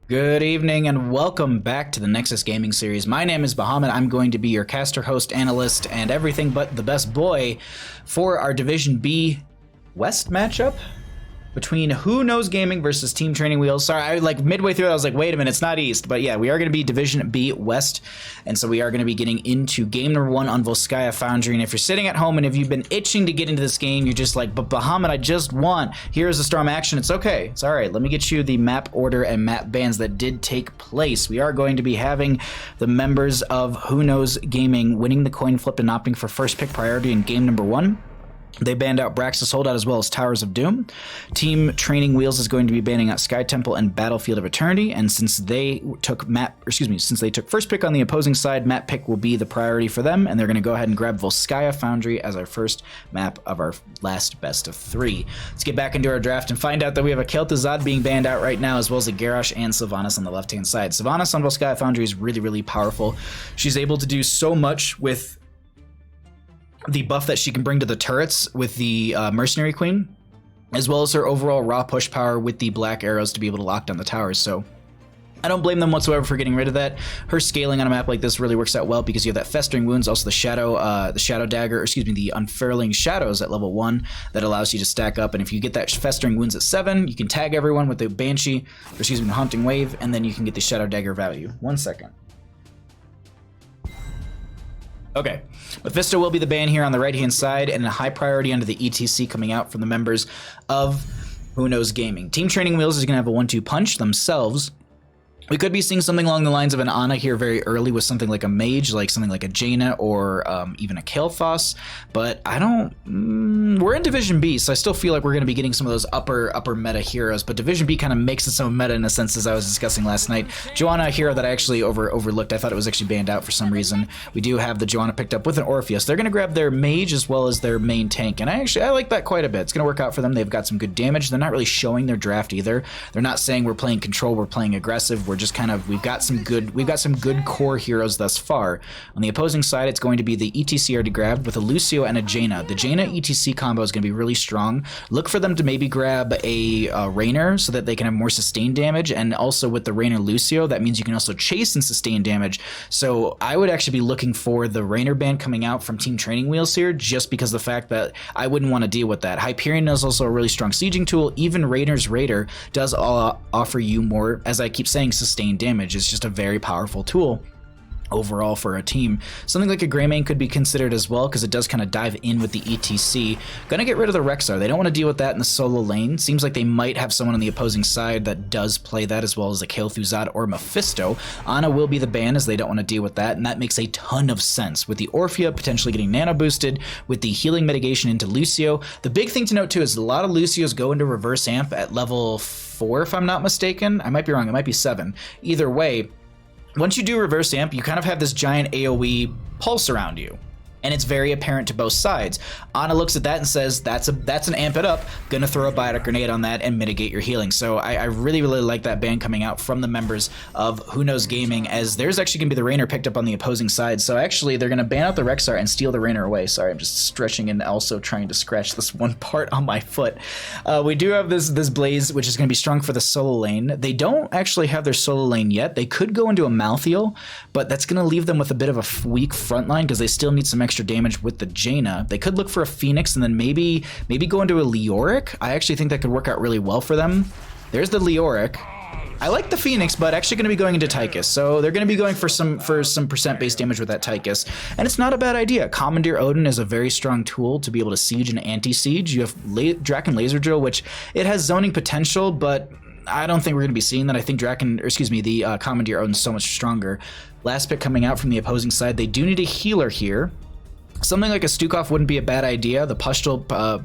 Good evening and welcome back to the Nexus Gaming Series. My name is Bahamut. I'm going to be your caster, host, analyst, and everything but the best boy for our Division B West matchup between Who Knows Gaming versus Team Training Wheels. Sorry, I midway through it, I was like, wait a minute, it's not East. But yeah, we are going to be Division B West, and so we are going to be getting into game number 1 on Volskaya Foundry. And if you're sitting at home and if you've been itching to get into this game, you're just like, but Bahamut, I just won. Here's the Storm action. It's okay. It's all right. Let me get you the map order and map bans that did take place. We are going to be having the members of Who Knows Gaming winning the coin flip and opting for first pick priority in game number 1. They banned out Braxis Holdout as well as Towers of Doom. Team Training Wheels is going to be banning out Sky Temple and Battlefield of Eternity. And since they took first pick on the opposing side, map pick will be the priority for them, and they're going to go ahead and grab Volskaya Foundry as our first map of our last best of 3. Let's get back into our draft and find out that we have a Kel'Thuzad being banned out right now, as well as a Garrosh and Sylvanas on the left-hand side. Sylvanas on Volskaya Foundry is really, really powerful. She's able to do so much with the buff that she can bring to the turrets with the Mercenary Queen, as well as her overall raw push power with the black arrows to be able to lock down the towers. So I don't blame them whatsoever for getting rid of that. Her scaling on a map like this really works out well because you have that Festering Wounds, also the Shadow Dagger, the Unfurling Shadows at level 1 that allows you to stack up. And if you get that Festering Wounds at 7, you can tag everyone with the Banshee, the Haunting Wave, and then you can get the Shadow Dagger value. 1 second. Okay, Mephisto will be the ban here on the right-hand side, and a high priority under the ETC coming out from the members of Who Knows Gaming. Team Training Wheels is going to have a 1-2 punch themselves. We could be seeing something along the lines of an Ana here very early with something like a Mage, like something like a Jaina or even a Kael'thas, but I don't... we're in Division B, so I still feel like we're going to be getting some of those upper meta heroes, but Division B kind of makes its own meta in a sense, as I was discussing last night. Joanna, a hero that I actually overlooked. I thought it was actually banned out for some reason. We do have the Joanna picked up with an Orpheus. They're going to grab their Mage as well as their main tank, and I like that quite a bit. It's going to work out for them. They've got some good damage. They're not really showing their draft either. They're not saying we're playing control, we're playing aggressive. We're just kind of, we've got some good core heroes thus far. On the opposing side, it's going to be the ETC already grabbed with a Lucio and a Jaina. The Jaina ETC combo is going to be really strong. Look for them to maybe grab a Raynor so that they can have more sustained damage, and also with the Raynor Lucio, that means you can also chase and sustain damage. So I would actually be looking for the Raynor ban coming out from Team Training Wheels here, just because of the fact that I wouldn't want to deal with that. Hyperion is also a really strong sieging tool. Even Rainer's Raider does offer you more, as I keep saying, sustained damage. It's just a very powerful tool overall for a team. Something like a Greymane could be considered as well, because it does kind of dive in with the ETC. Gonna get rid of the Rexar. They don't want to deal with that in the solo lane. Seems like they might have someone on the opposing side that does play that, as well as a Kel'Thuzad or Mephisto. Ana will be the ban, as they don't want to deal with that, and that makes a ton of sense. With the Orphea potentially getting nano boosted, with the healing mitigation into Lucio. The big thing to note too is a lot of Lucios go into reverse amp at level 4, if I'm not mistaken. I might be wrong, it might be 7. Either way, once you do reverse amp, you kind of have this giant AoE pulse around you, and it's very apparent to both sides. Ana looks at that and says, that's an amp it up, gonna throw a biotic grenade on that and mitigate your healing. So I really, really like that ban coming out from the members of Who Knows Gaming, as there's actually gonna be the Raynor picked up on the opposing side. So actually they're gonna ban out the Rexar and steal the Raynor away. Sorry, I'm just stretching and also trying to scratch this one part on my foot. We do have this Blaze, which is gonna be strong for the solo lane. They don't actually have their solo lane yet. They could go into a Malthael, but that's gonna leave them with a bit of a weak front line, because they still need some extra damage with the Jaina. They could look for a Phoenix and then maybe go into a Leoric. I actually think that could work out really well for them. There's the Leoric. I like the Phoenix, but actually going to be going into Tychus. So they're going to be going for some percent-based damage with that Tychus. And it's not a bad idea. Commandeer Odin is a very strong tool to be able to siege and anti-siege. You have Draken Laser Drill, which it has zoning potential, but I don't think we're going to be seeing that. I think the Commandeer Odin is so much stronger. Last pick coming out from the opposing side. They do need a healer here. Something like a Stukov wouldn't be a bad idea. The Pustule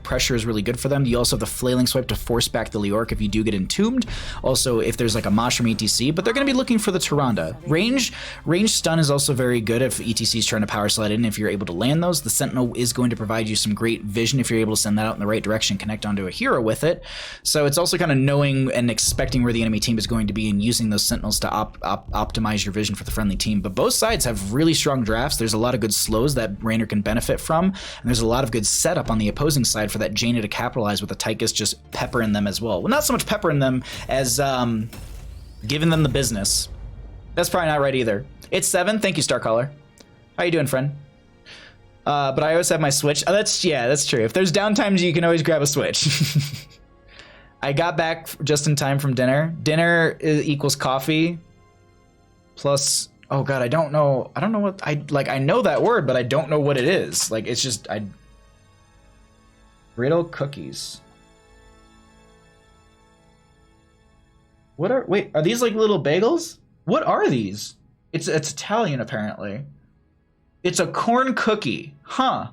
pressure is really good for them. You also have the Flailing Swipe to force back the Leoric if you do get entombed. Also, if there's like a Mushroom ETC, but they're going to be looking for the Tyrande. Range stun is also very good if ETC is trying to power slide in. If you're able to land those, the Sentinel is going to provide you some great vision if you're able to send that out in the right direction, connect onto a hero with it. So it's also kind of knowing and expecting where the enemy team is going to be and using those Sentinels to optimize your vision for the friendly team. But both sides have really strong drafts. There's a lot of good slows that Raynor can benefit from, and there's a lot of good setup on the opposing side for that Jaina to capitalize with the Tychus just peppering them as well. Well, not so much peppering them as Giving them the business. That's probably not right either. It's 7. Thank you, Starcaller. How you doing, friend? But I always have my Switch. Oh, that's true. If there's downtimes, you can always grab a Switch. I got back just in time from dinner. Dinner equals coffee plus, oh god, I don't know what, I know that word, but I don't know what it is. Like, it's just, brittle cookies. Wait, are these like little bagels? What are these? It's Italian, apparently. It's a corn cookie, huh?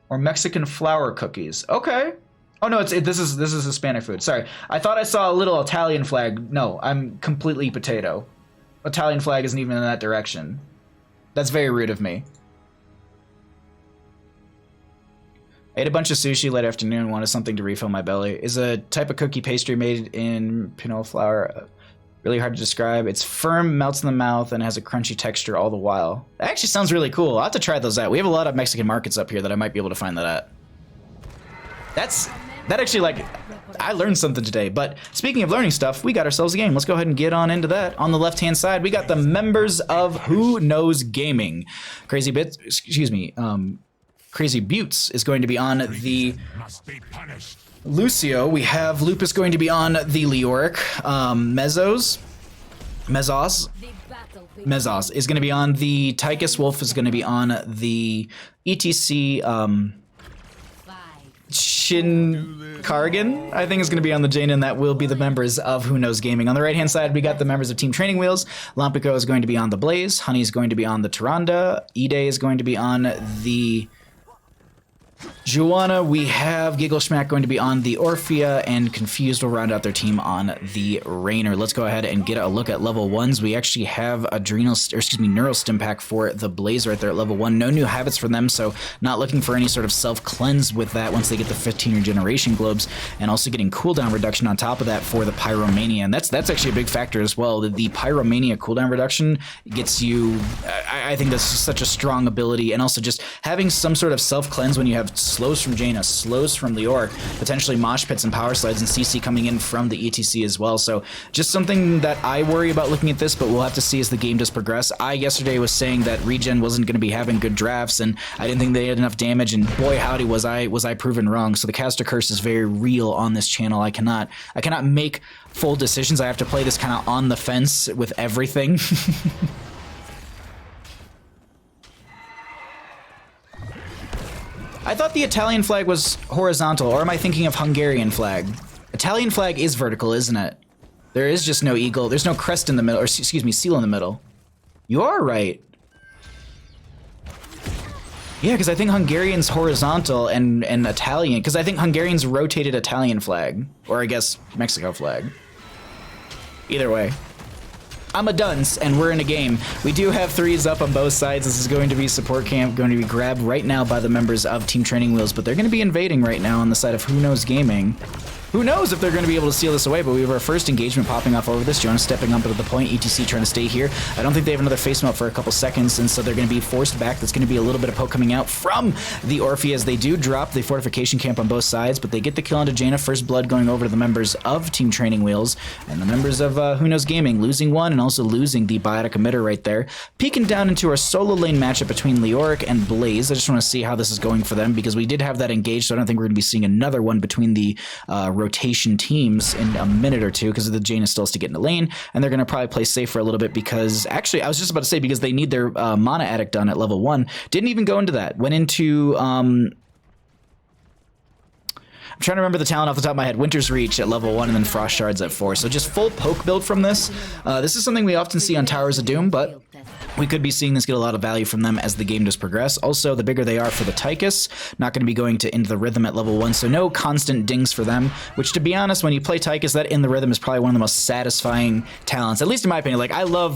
Or Mexican flour cookies. Okay. Oh no, this is Hispanic food. Sorry, I thought I saw a little Italian flag. No, I'm completely potato. Italian flag isn't even in that direction. That's very rude of me. I ate a bunch of sushi late afternoon. Wanted something to refill my belly. Is a type of cookie pastry made in pinot flour. Really hard to describe. It's firm, melts in the mouth, and has a crunchy texture all the while. That actually sounds really cool. I'll have to try those out. We have a lot of Mexican markets up here that I might be able to find that at. That actually, like, I learned something today. But speaking of learning stuff, we got ourselves a game. Let's go ahead and get on into that. On the left-hand side, we got the members of Who Knows Gaming. Crazy Bits, excuse me, Crazy Buttes is going to be on the Lucio. We have Lupus going to be on the Leoric. Mezos is going to be on the Tychus. Wolf is going to be on the ETC. Shin Kargan, I think, is going to be on the Jane, and that will be the members of Who Knows Gaming. On the right-hand side, we got the members of Team Training Wheels. Lampico is going to be on the Blaze. Honey is going to be on the Tyrande. Ide is going to be on the Juana. We have Gigglesmack going to be on the Orphea, and Confused will round out their team on the Rainer. Let's go ahead and get a look at level 1s. We actually have Neural Stim Pack for the Blaze right there at level 1. No new habits for them, so not looking for any sort of self-cleanse with that once they get the 15 regeneration globes, and also getting cooldown reduction on top of that for the Pyromania. And that's actually a big factor as well. The Pyromania cooldown reduction gets you, I think that's just such a strong ability, and also just having some sort of self-cleanse when you have slows from Jaina, slows from Leoric, potentially mosh pits and power slides, and CC coming in from the ETC as well. So just something that I worry about looking at this, but we'll have to see as the game does progress. I yesterday was saying that regen wasn't going to be having good drafts, and I didn't think they had enough damage, and boy howdy was I proven wrong. So the caster curse is very real on this channel. I cannot make full decisions. I have to play this kind of on the fence with everything. I thought the Italian flag was horizontal, or am I thinking of Hungarian flag? Italian flag is vertical, isn't it? There is just no eagle. There's no crest in the middle, or excuse me, seal in the middle. You are right. Yeah, because I think Hungarian's horizontal and Italian, because I think Hungarian's rotated Italian flag, or I guess Mexico flag. Either way. I'm a dunce, and we're in a game. We do have 3s up on both sides. This is going to be support camp, going to be grabbed right now by the members of Team Training Wheels, but they're going to be invading right now on the side of Who Knows Gaming. Who knows if they're going to be able to steal this away, but we have our first engagement popping off over this. Jonas stepping up to the point, ETC trying to stay here. I don't think they have another face melt for a couple seconds, and so they're going to be forced back. That's going to be a little bit of poke coming out from the Orphea as they do drop the fortification camp on both sides, but they get the kill onto Jaina. First blood going over to the members of Team Training Wheels, and the members of Who Knows Gaming losing one and also losing the biotic emitter right there. Peeking down into our solo lane matchup between Leoric and Blaze. I just want to see how this is going for them, because we did have that engaged, so I don't think we're going to be seeing another one between the rotation teams in a minute or two, because the Jaina still has to get in the lane, and they're going to probably play safe for a little bit, because actually I was just about to say, because they need their mana addict done at level 1. Didn't even go into that. Went into I'm trying to remember the talent off the top of my head. Winter's Reach at level 1, and then Frost Shards at 4. So just full poke build from this. This is something we often see on Towers of Doom, but we could be seeing this get a lot of value from them as the game does progress. Also, the bigger they are for the Tychus, not going to be going into the rhythm at level 1, so no constant dings for them, which, to be honest, when you play Tychus, that in the rhythm is probably one of the most satisfying talents, at least in my opinion. Like, I love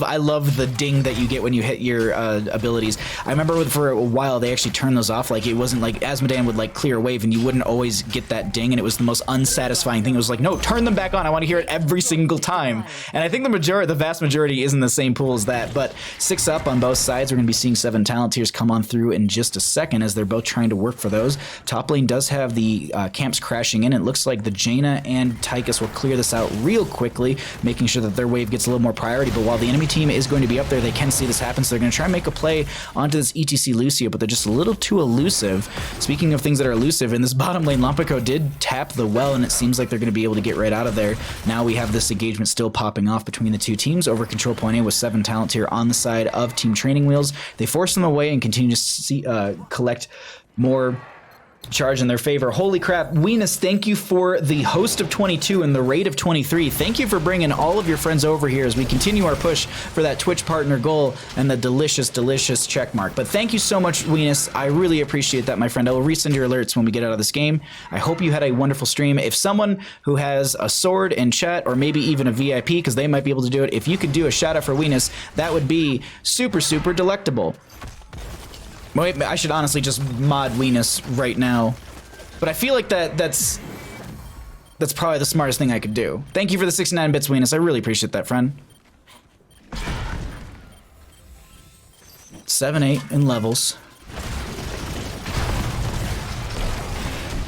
the ding that you get when you hit your abilities. I remember for a while they actually turned those off. Like, it wasn't like Asmodean would like clear a wave and you wouldn't always get that ding, and it was the most unsatisfying thing. It was like, no, turn them back on. I want to hear it every single time. And I think the vast majority is in the same pool as that, but 6 up. up on both sides. We're going to be seeing 7 talent tiers come on through in just a second as they're both trying to work for those. Top lane does have the camps crashing in. It looks like the Jaina and Tychus will clear this out real quickly, making sure that their wave gets a little more priority. But while the enemy team is going to be up there, they can see this happen, so they're going to try and make a play onto this ETC Lucio, but they're just a little too elusive. Speaking of things that are elusive, in this bottom lane, Lompico did tap the well, and it seems like they're going to be able to get right out of there. Now we have this engagement still popping off between the two teams over control point A with 7 talent tier on the side of Team Training Wheels. They force them away and continue to see, collect more charge in their favor. Holy crap, Weenus, thank you for the host of 22 and the raid of 23. Thank you for bringing all of your friends over here as we continue our push for that Twitch partner goal and the delicious, delicious check mark. But thank you so much, Weenus. I really appreciate that, my friend. I will resend your alerts when we get out of this game. I hope you had a wonderful stream. If someone who has a sword in chat, or maybe even a VIP, because they might be able to do it, if you could do a shout out for Weenus, that would be super, super delectable. Wait, I should honestly just mod Weenus right now. But I feel like that's probably the smartest thing I could do. Thank you for the 69 bits, Weenus. I really appreciate that, friend. 7-8 in levels.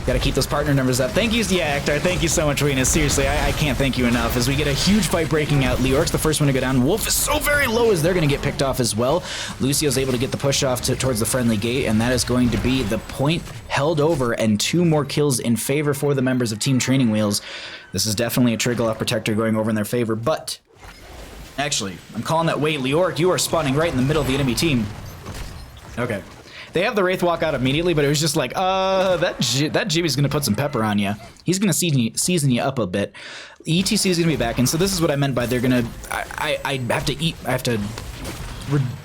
Gotta keep those partner numbers up. Thank you, yeah, Ektar. Thank you so much, Weenus. Seriously, I can't thank you enough. As we get a huge fight breaking out, Leorc's the first one to go down. Wolf is so very low as they're gonna get picked off as well. Lucio's able to get the push off towards the friendly gate, and that is going to be the point held over and 2 more kills in favor for the members of Team Training Wheels. This is definitely a Trigger Protector going over in their favor, but actually, I'm calling that wait, Leorc, you are spawning right in the middle of the enemy team. Okay. They have the Wraith walk out immediately, but it was just like, that Jimmy's gonna put some pepper on you. He's gonna season you up a bit. ETC is gonna be back, and so this is what I meant by they're gonna. I have to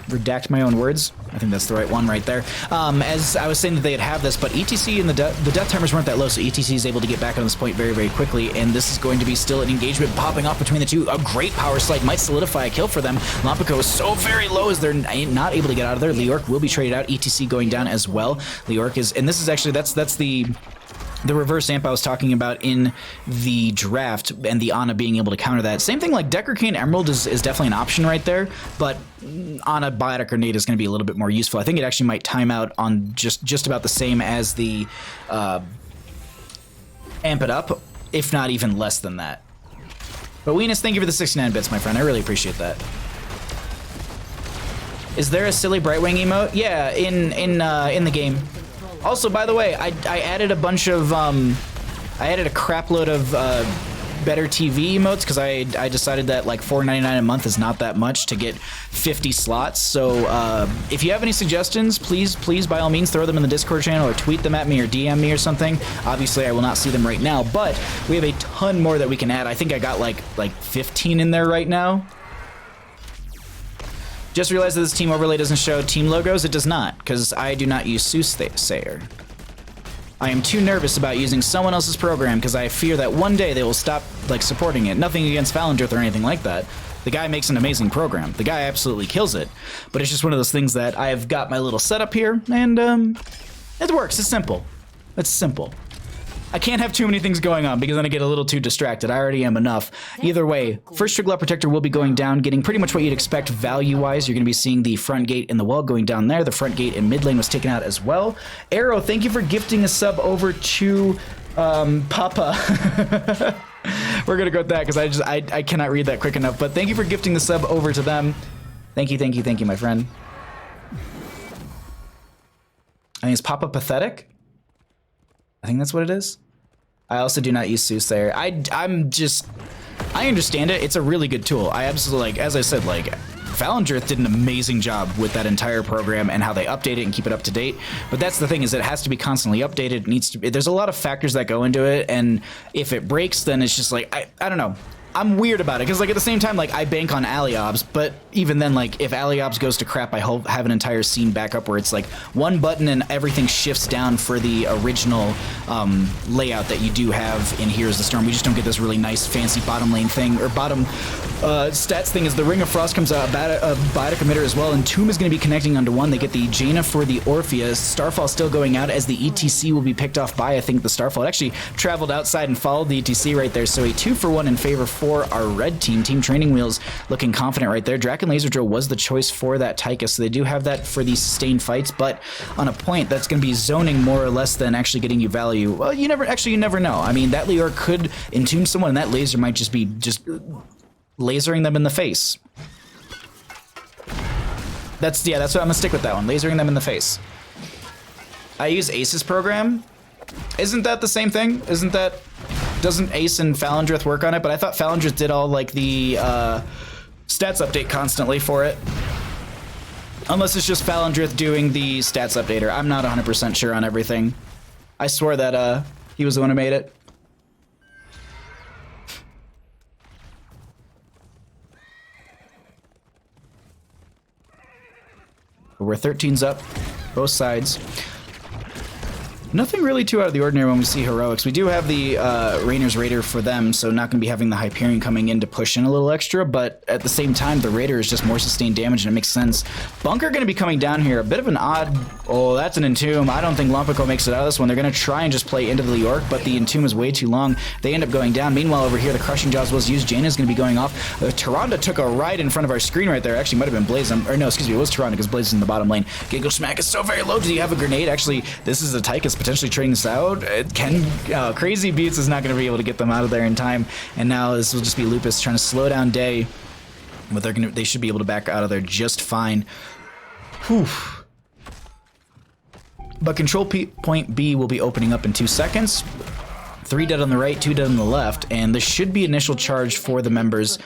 redact my own words. I think that's the right one right there. As I was saying that they'd have this, but ETC and the death timers weren't that low, so ETC is able to get back on this point very, very quickly, and this is going to be still an engagement popping off between the two. A great power slide might solidify a kill for them. Lompico is so very low as they're not able to get out of there. Leorc will be traded out. ETC going down as well. Leorc is, and this is actually, that's the reverse amp I was talking about in the draft, and the Ana being able to counter that. Same thing like Decker Cane Emerald is definitely an option right there, but Ana Biotic Grenade is going to be a little bit more useful. I think it actually might time out on just about the same as the Amp It Up, if not even less than that. But Weenus, thank you for the 69 bits, my friend. I really appreciate that. Is there a silly Brightwing emote? Yeah, in the game. Also, by the way, I added a bunch of, I added a crap load of better TV emotes because I decided that like $4.99 a month is not that much to get 50 slots. So if you have any suggestions, please by all means throw them in the Discord channel or tweet them at me or DM me or something. Obviously, I will not see them right now, but we have a ton more that we can add. I think I got like 15 in there right now. Just realized that this team overlay doesn't show team logos. It does not, because I do not use Soothsayer. I am too nervous about using someone else's program because I fear that one day they will stop supporting it. Nothing against Valendrith or anything like that. The guy makes an amazing program. The guy absolutely kills it. But it's just one of those things that I've got my little setup here, and it works. It's simple. It's simple. I can't have too many things going on because then I get a little too distracted. I already am enough. Either way, first Trigger Protector will be going down, getting pretty much what you'd expect value-wise. You're going to be seeing the front gate in the wall going down there. The front gate in mid lane was taken out as well. Arrow, thank you for gifting a sub over to Papa. We're going to go with that because I cannot read that quick enough. But thank you for gifting the sub over to them. Thank you, my friend. I think it's Papa Pathetic. I think that's what it is. I also do not use Soothsayer. I understand it. It's a really good tool. I absolutely, as I said, Valendrith did an amazing job with that entire program and how they update it and keep it up to date. But that's the thing, is it has to be constantly updated. It needs to be, there's a lot of factors that go into it, and if it breaks, then it's just I don't know. I'm weird about it because at the same time I bank on Aliobs, but even then if Aliobs goes to crap, I have an entire scene back up where it's one button and everything shifts down for the original layout that you do have in Heroes of the Storm. We just don't get this really nice fancy bottom lane thing, or bottom stats thing. Is the Ring of Frost comes out, a Biotic Emitter as well, and Tomb is going to be connecting onto one. They get the Jaina for the Orpheus. Starfall still going out as the ETC will be picked off by, I think, the Starfall. It actually traveled outside and followed the ETC right there, so a 2-for-1 in favor for our red team. Team Training Wheels looking confident right there. Draken Laser Drill was the choice for that Tychus, so they do have that for these sustained fights, but on a point that's going to be zoning more or less than actually getting you value. Well, you never know. I mean, that Leor could entomb someone, and that laser might just be lasering them in the face. That's what I'm gonna stick with, that one. Lasering them in the face. I use Ace's program. Isn't that the same thing? Doesn't Ace and Falendrith work on it? But I thought Falendrith did all like the stats update constantly for it. Unless it's just Falendrith doing the stats updater. I'm not 100% sure on everything. I swore that he was the one who made it. We're 13's up, both sides. Nothing really too out of the ordinary when we see heroics. We do have the Rainer's Raider for them, so not going to be having the Hyperion coming in to push in a little extra, but at the same time, the Raider is just more sustained damage, and it makes sense. Bunker going to be coming down here. A bit of an odd... Oh, that's an Entomb. I don't think Lumpico makes it out of this one. They're going to try and just play into the Leoric, but the Entomb is way too long. They end up going down. Meanwhile, over here, the Crushing Jaws was used. Jaina's going to be going off. Tyrande took a ride in front of our screen right there. Actually, might have been Blaze. Or no, excuse me, it was Tyrande because Blaze is in the bottom lane. Giggle Smack is so very low. Do you have a grenade? Actually, this is a Tychus potentially trading this out. Crazy Beats is not going to be able to get them out of there in time, and now this will just be Lupus trying to slow down Day, but they should be able to back out of there just fine. Whew. But control point B will be opening up in 2 seconds. 3 dead on the right, 2 dead on the left, and this should be initial charge for the members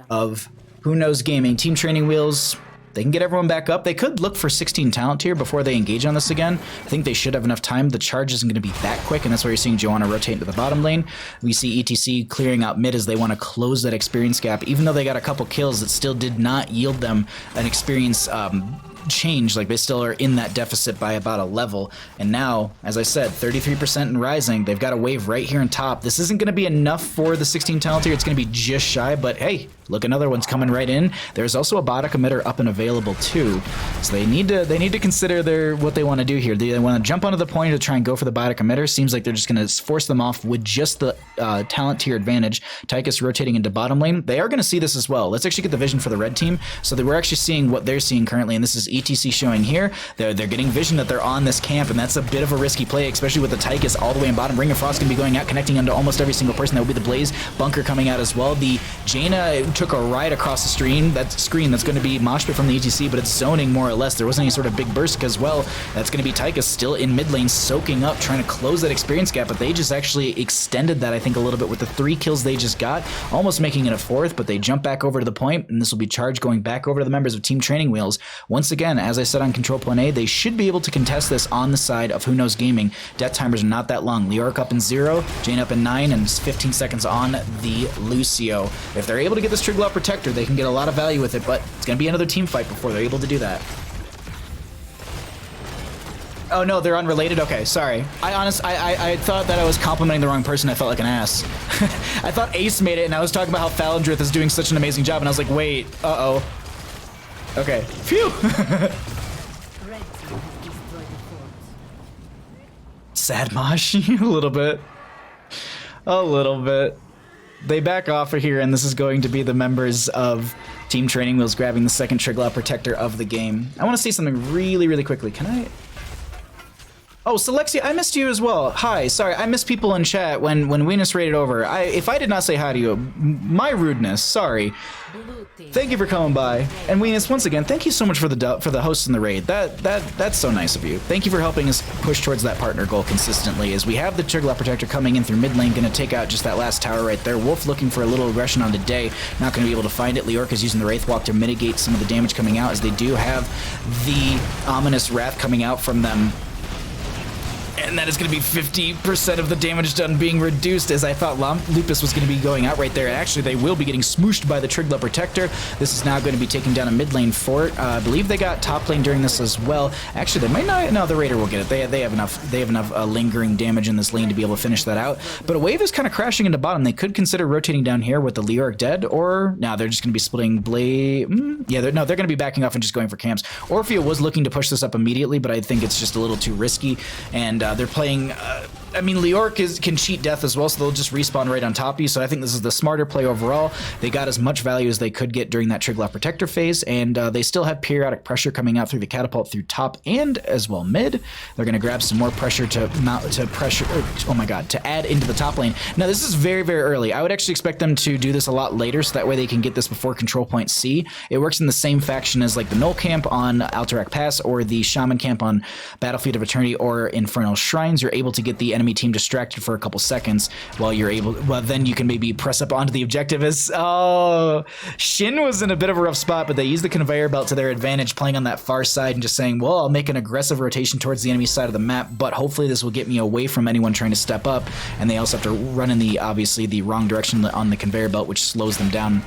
of Who Knows Gaming. Team Training Wheels, they can get everyone back up. They could look for 16 talent here before they engage on this again. I think they should have enough time. The charge isn't going to be that quick, and that's why you're seeing Joanna rotate into the bottom lane. We see ETC clearing out mid as they want to close that experience gap. Even though they got a couple kills, it still did not yield them an experience change. Like, they still are in that deficit by about a level, and now, as I said, 33% and rising. They've got a wave right here on top. This isn't going to be enough for the 16 talent here. It's going to be just shy, but hey, look, another one's coming right in. There's also a Bodic emitter up and available too, so they need to consider what they want to do here. Do they want to jump onto the point to try and go for the Bodic emitter? Seems like they're just going to force them off with just the talent tier advantage. Tychus rotating into bottom lane. They are going to see this as well. Let's actually get the vision for the red team, so that we're actually seeing what they're seeing currently, and this is ETC showing here. They're getting vision that they're on this camp, and that's a bit of a risky play, especially with the Tychus all the way in bottom. Ring of Frost going to be going out, connecting onto almost every single person. That will be the Blaze. Bunker coming out as well. The Jaina took a ride across the screen. That's going to be mosh pit from the ETC, but it's zoning more or less. There wasn't any sort of big burst as well. That's going to be Tychus still in mid lane, soaking up, trying to close that experience gap, but they just actually extended that, I think, a little bit with the 3 kills they just got, almost making it a 4th, but they jump back over to the point, and this will be charge going back over to the members of Team Training Wheels. Once again, as I said on Control Point A, they should be able to contest this on the side of Who Knows Gaming. Death timers are not that long. Leoric up in 0, Jane up in 9, and 15 seconds on the Lucio. If they're able to get this Triglaw Protector, they can get a lot of value with it, but it's going to be another team fight before they're able to do that. Oh no, they're unrelated? Okay, sorry. I thought that I was complimenting the wrong person. I felt like an ass. I thought Ace made it, and I was talking about how Falendrith is doing such an amazing job, and I was like, wait, uh-oh. Okay, phew! Sad mosh, a little bit. A little bit. They back off of here, and this is going to be the members of Team Training Wheels grabbing the second Triglaw Protector of the game. I want to say something really, really quickly. Can I... Oh, Celexia, I missed you as well. Hi, sorry, I missed people in chat when Venus raided over. If I did not say hi to you, my rudeness, sorry. Thank you for coming by. And Venus, once again, thank you so much for the host in the raid. That's so nice of you. Thank you for helping us push towards that partner goal consistently, as we have the Triglaw Protector coming in through mid lane, gonna take out just that last tower right there. Wolf looking for a little aggression on today, not gonna be able to find it. Leoric is using the Wraith Walk to mitigate some of the damage coming out, as they do have the ominous Wrath coming out from them. And that is going to be 50% of the damage done being reduced, as I thought Lupus was going to be going out right there. And actually, they will be getting smooshed by the Triglaw Protector. This is now going to be taking down a mid lane fort. I believe they got top lane during this as well. Actually, they might not. No, the Raider will get it. They have enough lingering damage in this lane to be able to finish that out. But a wave is kind of crashing into bottom. They could consider rotating down here with the Leoric dead, or now they're just going to be splitting Blade. Yeah, they're going to be backing off and just going for camps. Orphea was looking to push this up immediately, but I think it's just a little too risky, and they're playing I mean, Leoric can cheat death as well, so they'll just respawn right on top of you. So I think this is the smarter play overall. They got as much value as they could get during that Triglav Protector phase, and they still have periodic pressure coming out through the catapult through top and as well mid. They're going to grab some more pressure to add into the top lane. Now, this is very, very early. I would actually expect them to do this a lot later, so that way they can get this before control point C. It works in the same faction as like the Null camp on Alterac Pass or the Shaman camp on Battlefield of Eternity or Infernal Shrines. You're able to get the enemy team distracted for a couple seconds while you're able, well, then you can maybe press up onto the objective. As Shin was in a bit of a rough spot, but they used the conveyor belt to their advantage, playing on that far side and just saying, well, I'll make an aggressive rotation towards the enemy side of the map, but hopefully this will get me away from anyone trying to step up. And they also have to run in the, obviously, the wrong direction on the conveyor belt, which slows them down.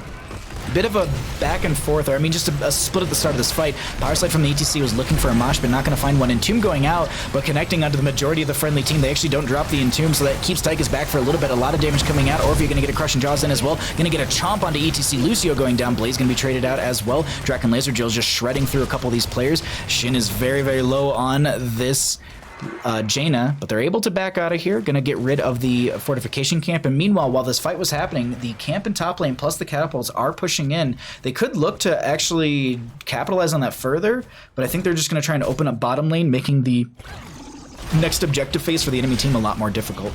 Bit of a back and forth, or I mean just a split at the start of this fight. Power Slide from the ETC was looking for a mosh, but not going to find one. Entomb going out, but connecting onto the majority of the friendly team. They actually don't drop the Entomb, so that keeps Tychus back for a little bit. A lot of damage coming out. Orphea going to get a Crushing Jaws in as well. Going to get a chomp onto ETC. Lucio going down. Blaze going to be traded out as well. Draken Laser Jill's just shredding through a couple of these players. Shin is very, very low on this Jaina, but they're able to back out of here, gonna get rid of the fortification camp. And meanwhile, while this fight was happening, the camp in top lane plus the catapults are pushing in. They could look to actually capitalize on that further, but I think they're just gonna try and open up bottom lane, making the next objective phase for the enemy team a lot more difficult.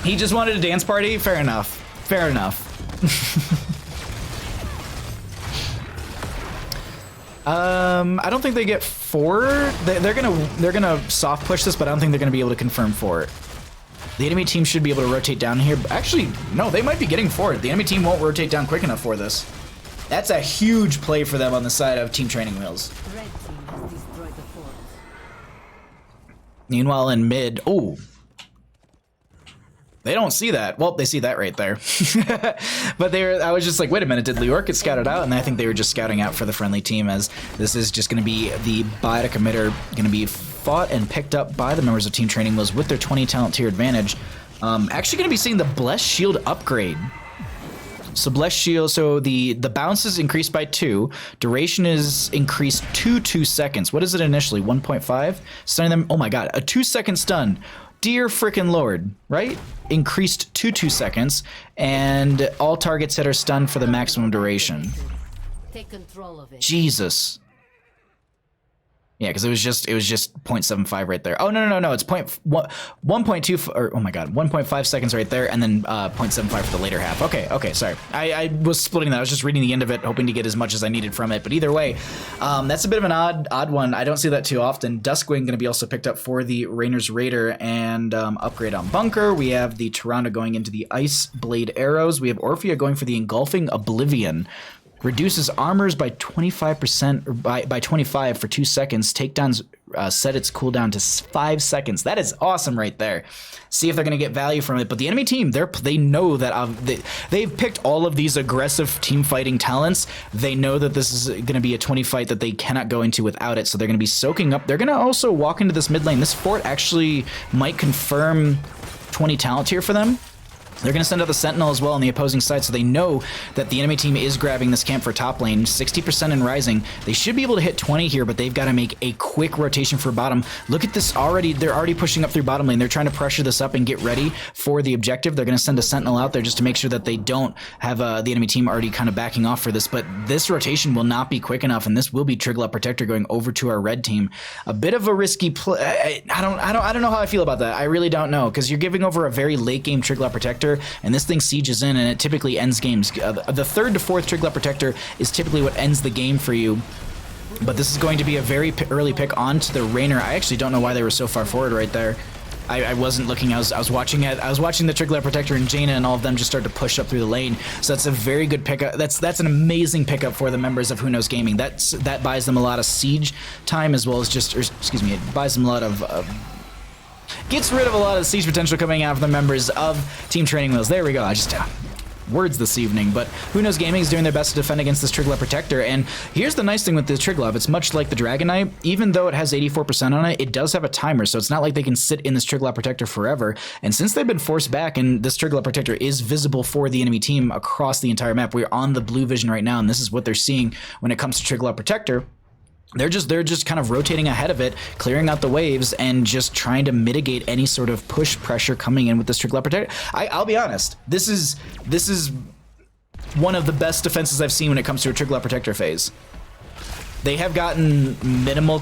He just wanted a dance party? Fair enough. Fair enough. I don't think they get 4. They're gonna soft push this, but I don't think they're gonna be able to confirm 4. The enemy team should be able to rotate down here. Actually, no, they might be getting 4. The enemy team won't rotate down quick enough for this. That's a huge play for them on the side of Team Training Wheels. Meanwhile, in mid, oh. They don't see that. Well, they see that right there. But I was just like, wait a minute, did Leoric get scouted out? And I think they were just scouting out for the friendly team, as this is just going to be the biotic emitter going to be fought and picked up by the members of Team Training Wheels with their 20 talent tier advantage. Actually going to be seeing the Blessed Shield upgrade. So Blessed Shield, so the bounce is increased by 2. Duration is increased to 2 seconds. What is it initially? 1.5? Stunning them. Oh my god, a 2-second stun. Dear frickin' Lord, right? Increased to 2 seconds, and all targets hit are stunned for the maximum duration. Take control of it. Jesus. Yeah, because it was just 0.75 right there. Oh no! It's 1.2 or oh my god, 1.5 seconds right there, and then 0.75 for the later half. Okay, sorry. I was splitting that. I was just reading the end of it, hoping to get as much as I needed from it. But either way, that's a bit of an odd one. I don't see that too often. Duskwing going to be also picked up for the Rainer's Raider and upgrade on Bunker. We have the Tyrande going into the Ice Blade Arrows. We have Orphea going for the Engulfing Oblivion. Reduces armors by 25%, or by 25 for 2 seconds. Takedowns set its cooldown to 5 seconds. That is awesome right there. See if they're going to get value from it. But the enemy team, they know that they've picked all of these aggressive team fighting talents. They know that this is going to be a 20 fight that they cannot go into without it. So they're going to be soaking up. They're going to also walk into this mid lane. This fort actually might confirm 20 talent tier for them. They're going to send out the Sentinel as well on the opposing side, so they know that the enemy team is grabbing this camp for top lane. 60% in Rising. They should be able to hit 20 here, but they've got to make a quick rotation for bottom. Look at this already. They're already pushing up through bottom lane. They're trying to pressure this up and get ready for the objective. They're going to send a Sentinel out there just to make sure that they don't have the enemy team already kind of backing off for this. But this rotation will not be quick enough, and this will be Triglav Protector going over to our red team. A bit of a risky play. I don't know how I feel about that. I really don't know, because you're giving over a very late game Triglav Protector, and this thing sieges in, and it typically ends games. The 3rd to 4th Triglav Protector is typically what ends the game for you. But this is going to be a very early pick onto the Rainer. I actually don't know why they were so far forward right there. I wasn't looking. I was watching it. I was watching the Triglav Protector and Jaina, and all of them just started to push up through the lane. So that's a very good pickup. That's an amazing pickup for the members of Who Knows Gaming. That buys them a lot of siege time, as well as it buys them a lot of. Gets rid of a lot of siege potential coming out of the members of Team Training Wheels. There we go. I just words this evening, but Who Knows Gaming is doing their best to defend against this Triglav Protector. And here's the nice thing with this Triglav. It's much like the Dragon Knight. Even though it has 84% on it, it does have a timer, so it's not like they can sit in this Triglav Protector forever. And since they've been forced back, and this Triglav Protector is visible for the enemy team across the entire map, we're on the blue vision right now, and this is what they're seeing when it comes to Triglav Protector. they're just kind of rotating ahead of it, clearing out the waves, and just trying to mitigate any sort of push pressure coming in with this Trick Protector. I'll be honest, this is one of the best defenses I've seen when it comes to a Trick Protector phase. They have gotten minimal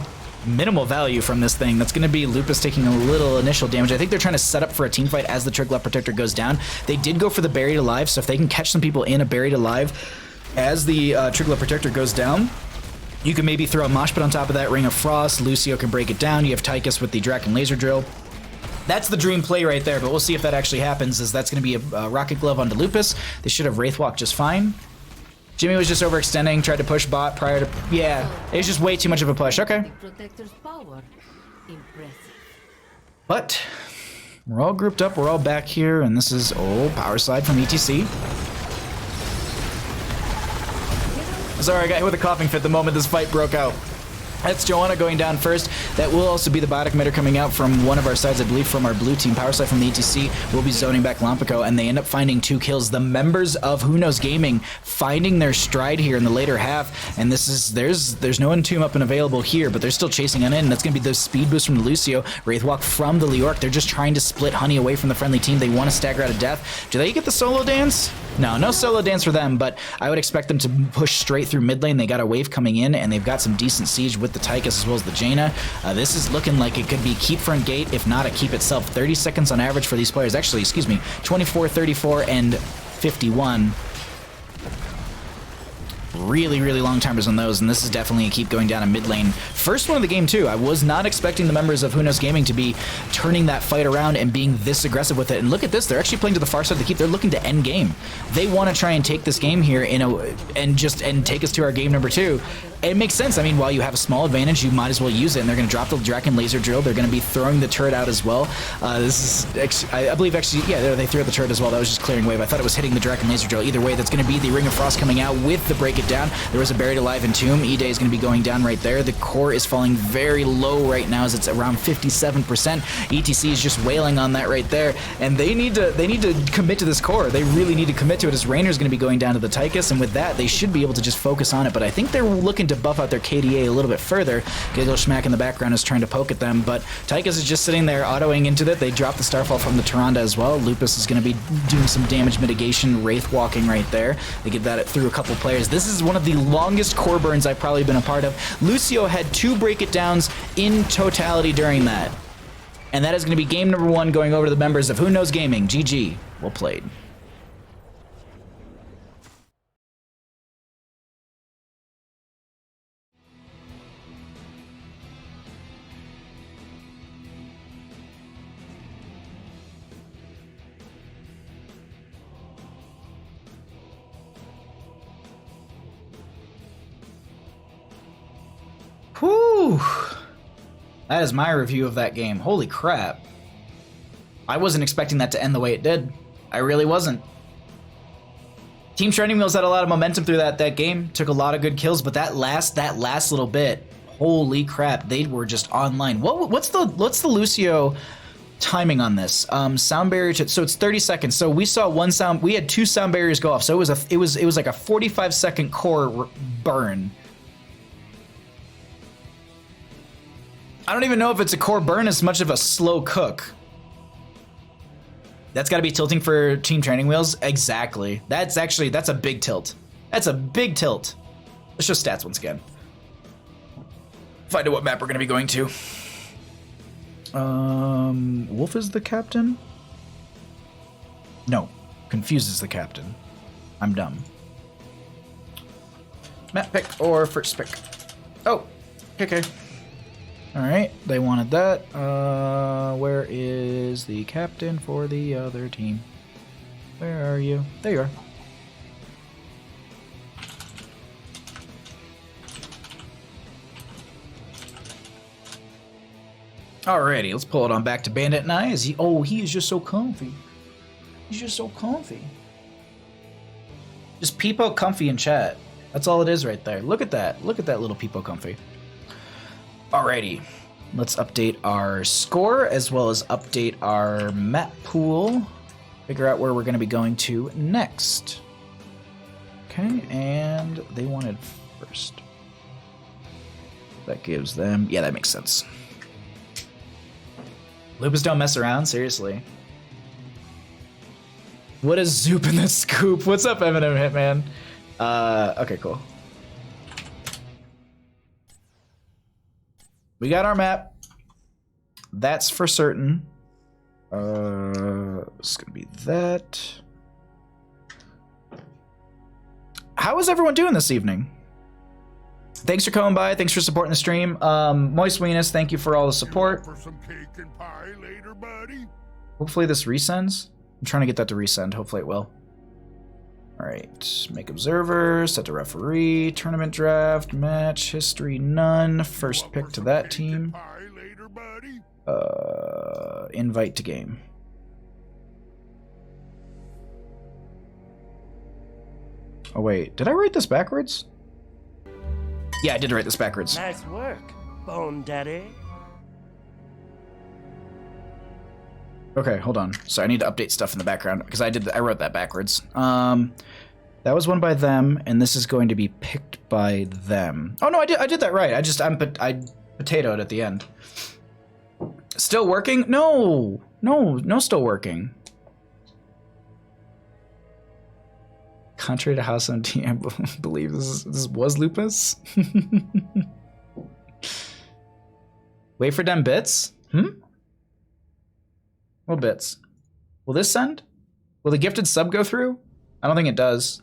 value from this thing. That's going to be Lupus taking a little initial damage. I think they're trying to set up for a team fight as the Trick Protector goes down. They did go for the Buried Alive, so if they can catch some people in a Buried Alive as the Trick Protector goes down, you can maybe throw a Mosh Pit on top of that, Ring of Frost, Lucio can break it down, you have Tychus with the Draken Laser Drill. That's the dream play right there, but we'll see if that actually happens, as that's going to be a Rocket Glove onto Lupus. They should have Wraithwalk just fine. Jimmy was just overextending, tried to push bot prior to... Yeah, it was just way too much of a push. Okay. Protector's power. Impressive. But we're all grouped up, we're all back here, and this is, power slide from ETC. Sorry, I got hit with a coughing fit the moment this fight broke out. That's Joanna going down first. That will also be the biotic emitter coming out from one of our sides, I believe from our blue team. Power slide from the ETC will be zoning back Lompico, and they end up finding 2 kills. The members of Who Knows Gaming finding their stride here in the later half, and this is there's no Entomb up and available here, but they're still chasing on in. That's going to be the speed boost from the Lucio, Wraithwalk from the Leoric. They're just trying to split Honey away from the friendly team. They want to stagger out of death. Do they get the solo dance? No solo dance for them, but I would expect them to push straight through mid lane. They got a wave coming in, and they've got some decent siege with the Tychus as well as the Jaina. This is looking like it could be keep front gate, if not a keep itself. 30 seconds on average for these players. Actually, excuse me, 24, 34, and 51. Really long timers on those, and this is definitely a keep going down in mid lane. First one of the game too. I was not expecting the members of Who Knows Gaming to be turning that fight around and being this aggressive with it. And look at this, they're actually playing to the far side of the keep. They're looking to end game. They want to try and take this game here and take us to our game number 2. It makes sense. I mean, while you have a small advantage, you might as well use it. And they're going to drop the Draken Laser Drill. They're going to be throwing the turret out as well. This is, I believe, actually, yeah, they threw out the turret as well. That was just clearing wave. I thought it was hitting the Draken Laser Drill. Either way, that's going to be the Ring of Frost coming out with the Break It Down. There was a Buried Alive Entomb. E-Day is going to be going down right there. The core is falling very low right now, as it's around 57%. ETC is just wailing on that right there, and they need to commit to this core. They really need to commit to it, as Rainer's going to be going down to the Tychus, and with that, they should be able to just focus on it. But I think they're looking to buff out their KDA a little bit further. Giggle Schmack in the background is trying to poke at them, but Tychus is just sitting there autoing into it. They drop the Starfall from the Tyrande as well. Lupus is going to be doing some damage mitigation, Wraith walking right there. They get that through a couple players. This is one of the longest core burns I've probably been a part of. Lucio had 2 Break It Downs in totality during that. And that is going to be game number 1 going over to the members of Who Knows Gaming. GG. Well played. Whew. That is my review of that game. Holy crap. I wasn't expecting that to end the way it did. I really wasn't. Team Training Wheels had a lot of momentum through that game. Took a lot of good kills, but that last little bit, holy crap, they were just online. What's the Lucio timing on this? Sound barrier so it's 30 seconds. So we saw we had 2 sound barriers go off. So it was like a 45-second core burn. I don't even know if it's a core burn as much of a slow cook. That's got to be tilting for Team Training Wheels. Exactly. That's a big tilt. That's a big tilt. Let's show stats once again. Find out what map we're going to be going to. Wolf is the captain? No. Confused is the captain. I'm dumb. Map pick or first pick? Oh, okay. Alright, they wanted that. Where is the captain for the other team? Where are you? There you are. Alrighty, let's pull it on back to Bandit and I. He is just so comfy. He's just so comfy. Just peepo comfy in chat. That's all it is right there. Look at that. Look at that little peepo comfy. Alrighty, let's update our score as well as update our map pool. Figure out where we're going to be going to next. Okay, and they wanted first. That gives them... Yeah, that makes sense. Lupus don't mess around, seriously. What is Zoop in the scoop? What's up, Eminem Hitman? Okay, cool. We got our map. That's for certain. It's gonna be that. How is everyone doing this evening? Thanks for coming by. Thanks for supporting the stream. Moist Weenus, thank you for all the support. For some cake and pie later, buddy. Hopefully this resends. I'm trying to get that to resend. Hopefully it will. All right. Make observer. Set to referee. Tournament draft. Match. History none. First pick to that team. Invite to game. Oh wait, did I write this backwards? Yeah, I did write this backwards. Nice work, Bone Daddy. Okay, hold on. So I need to update stuff in the background because I wrote that backwards. That was won by them, and this is going to be picked by them. Oh no, I did that right. I potatoed at the end. Still working? No, still working. Contrary to House MT, I believe this was Lupus. Wait for them bits? What bits? Will this send? Will the gifted sub go through? I don't think it does.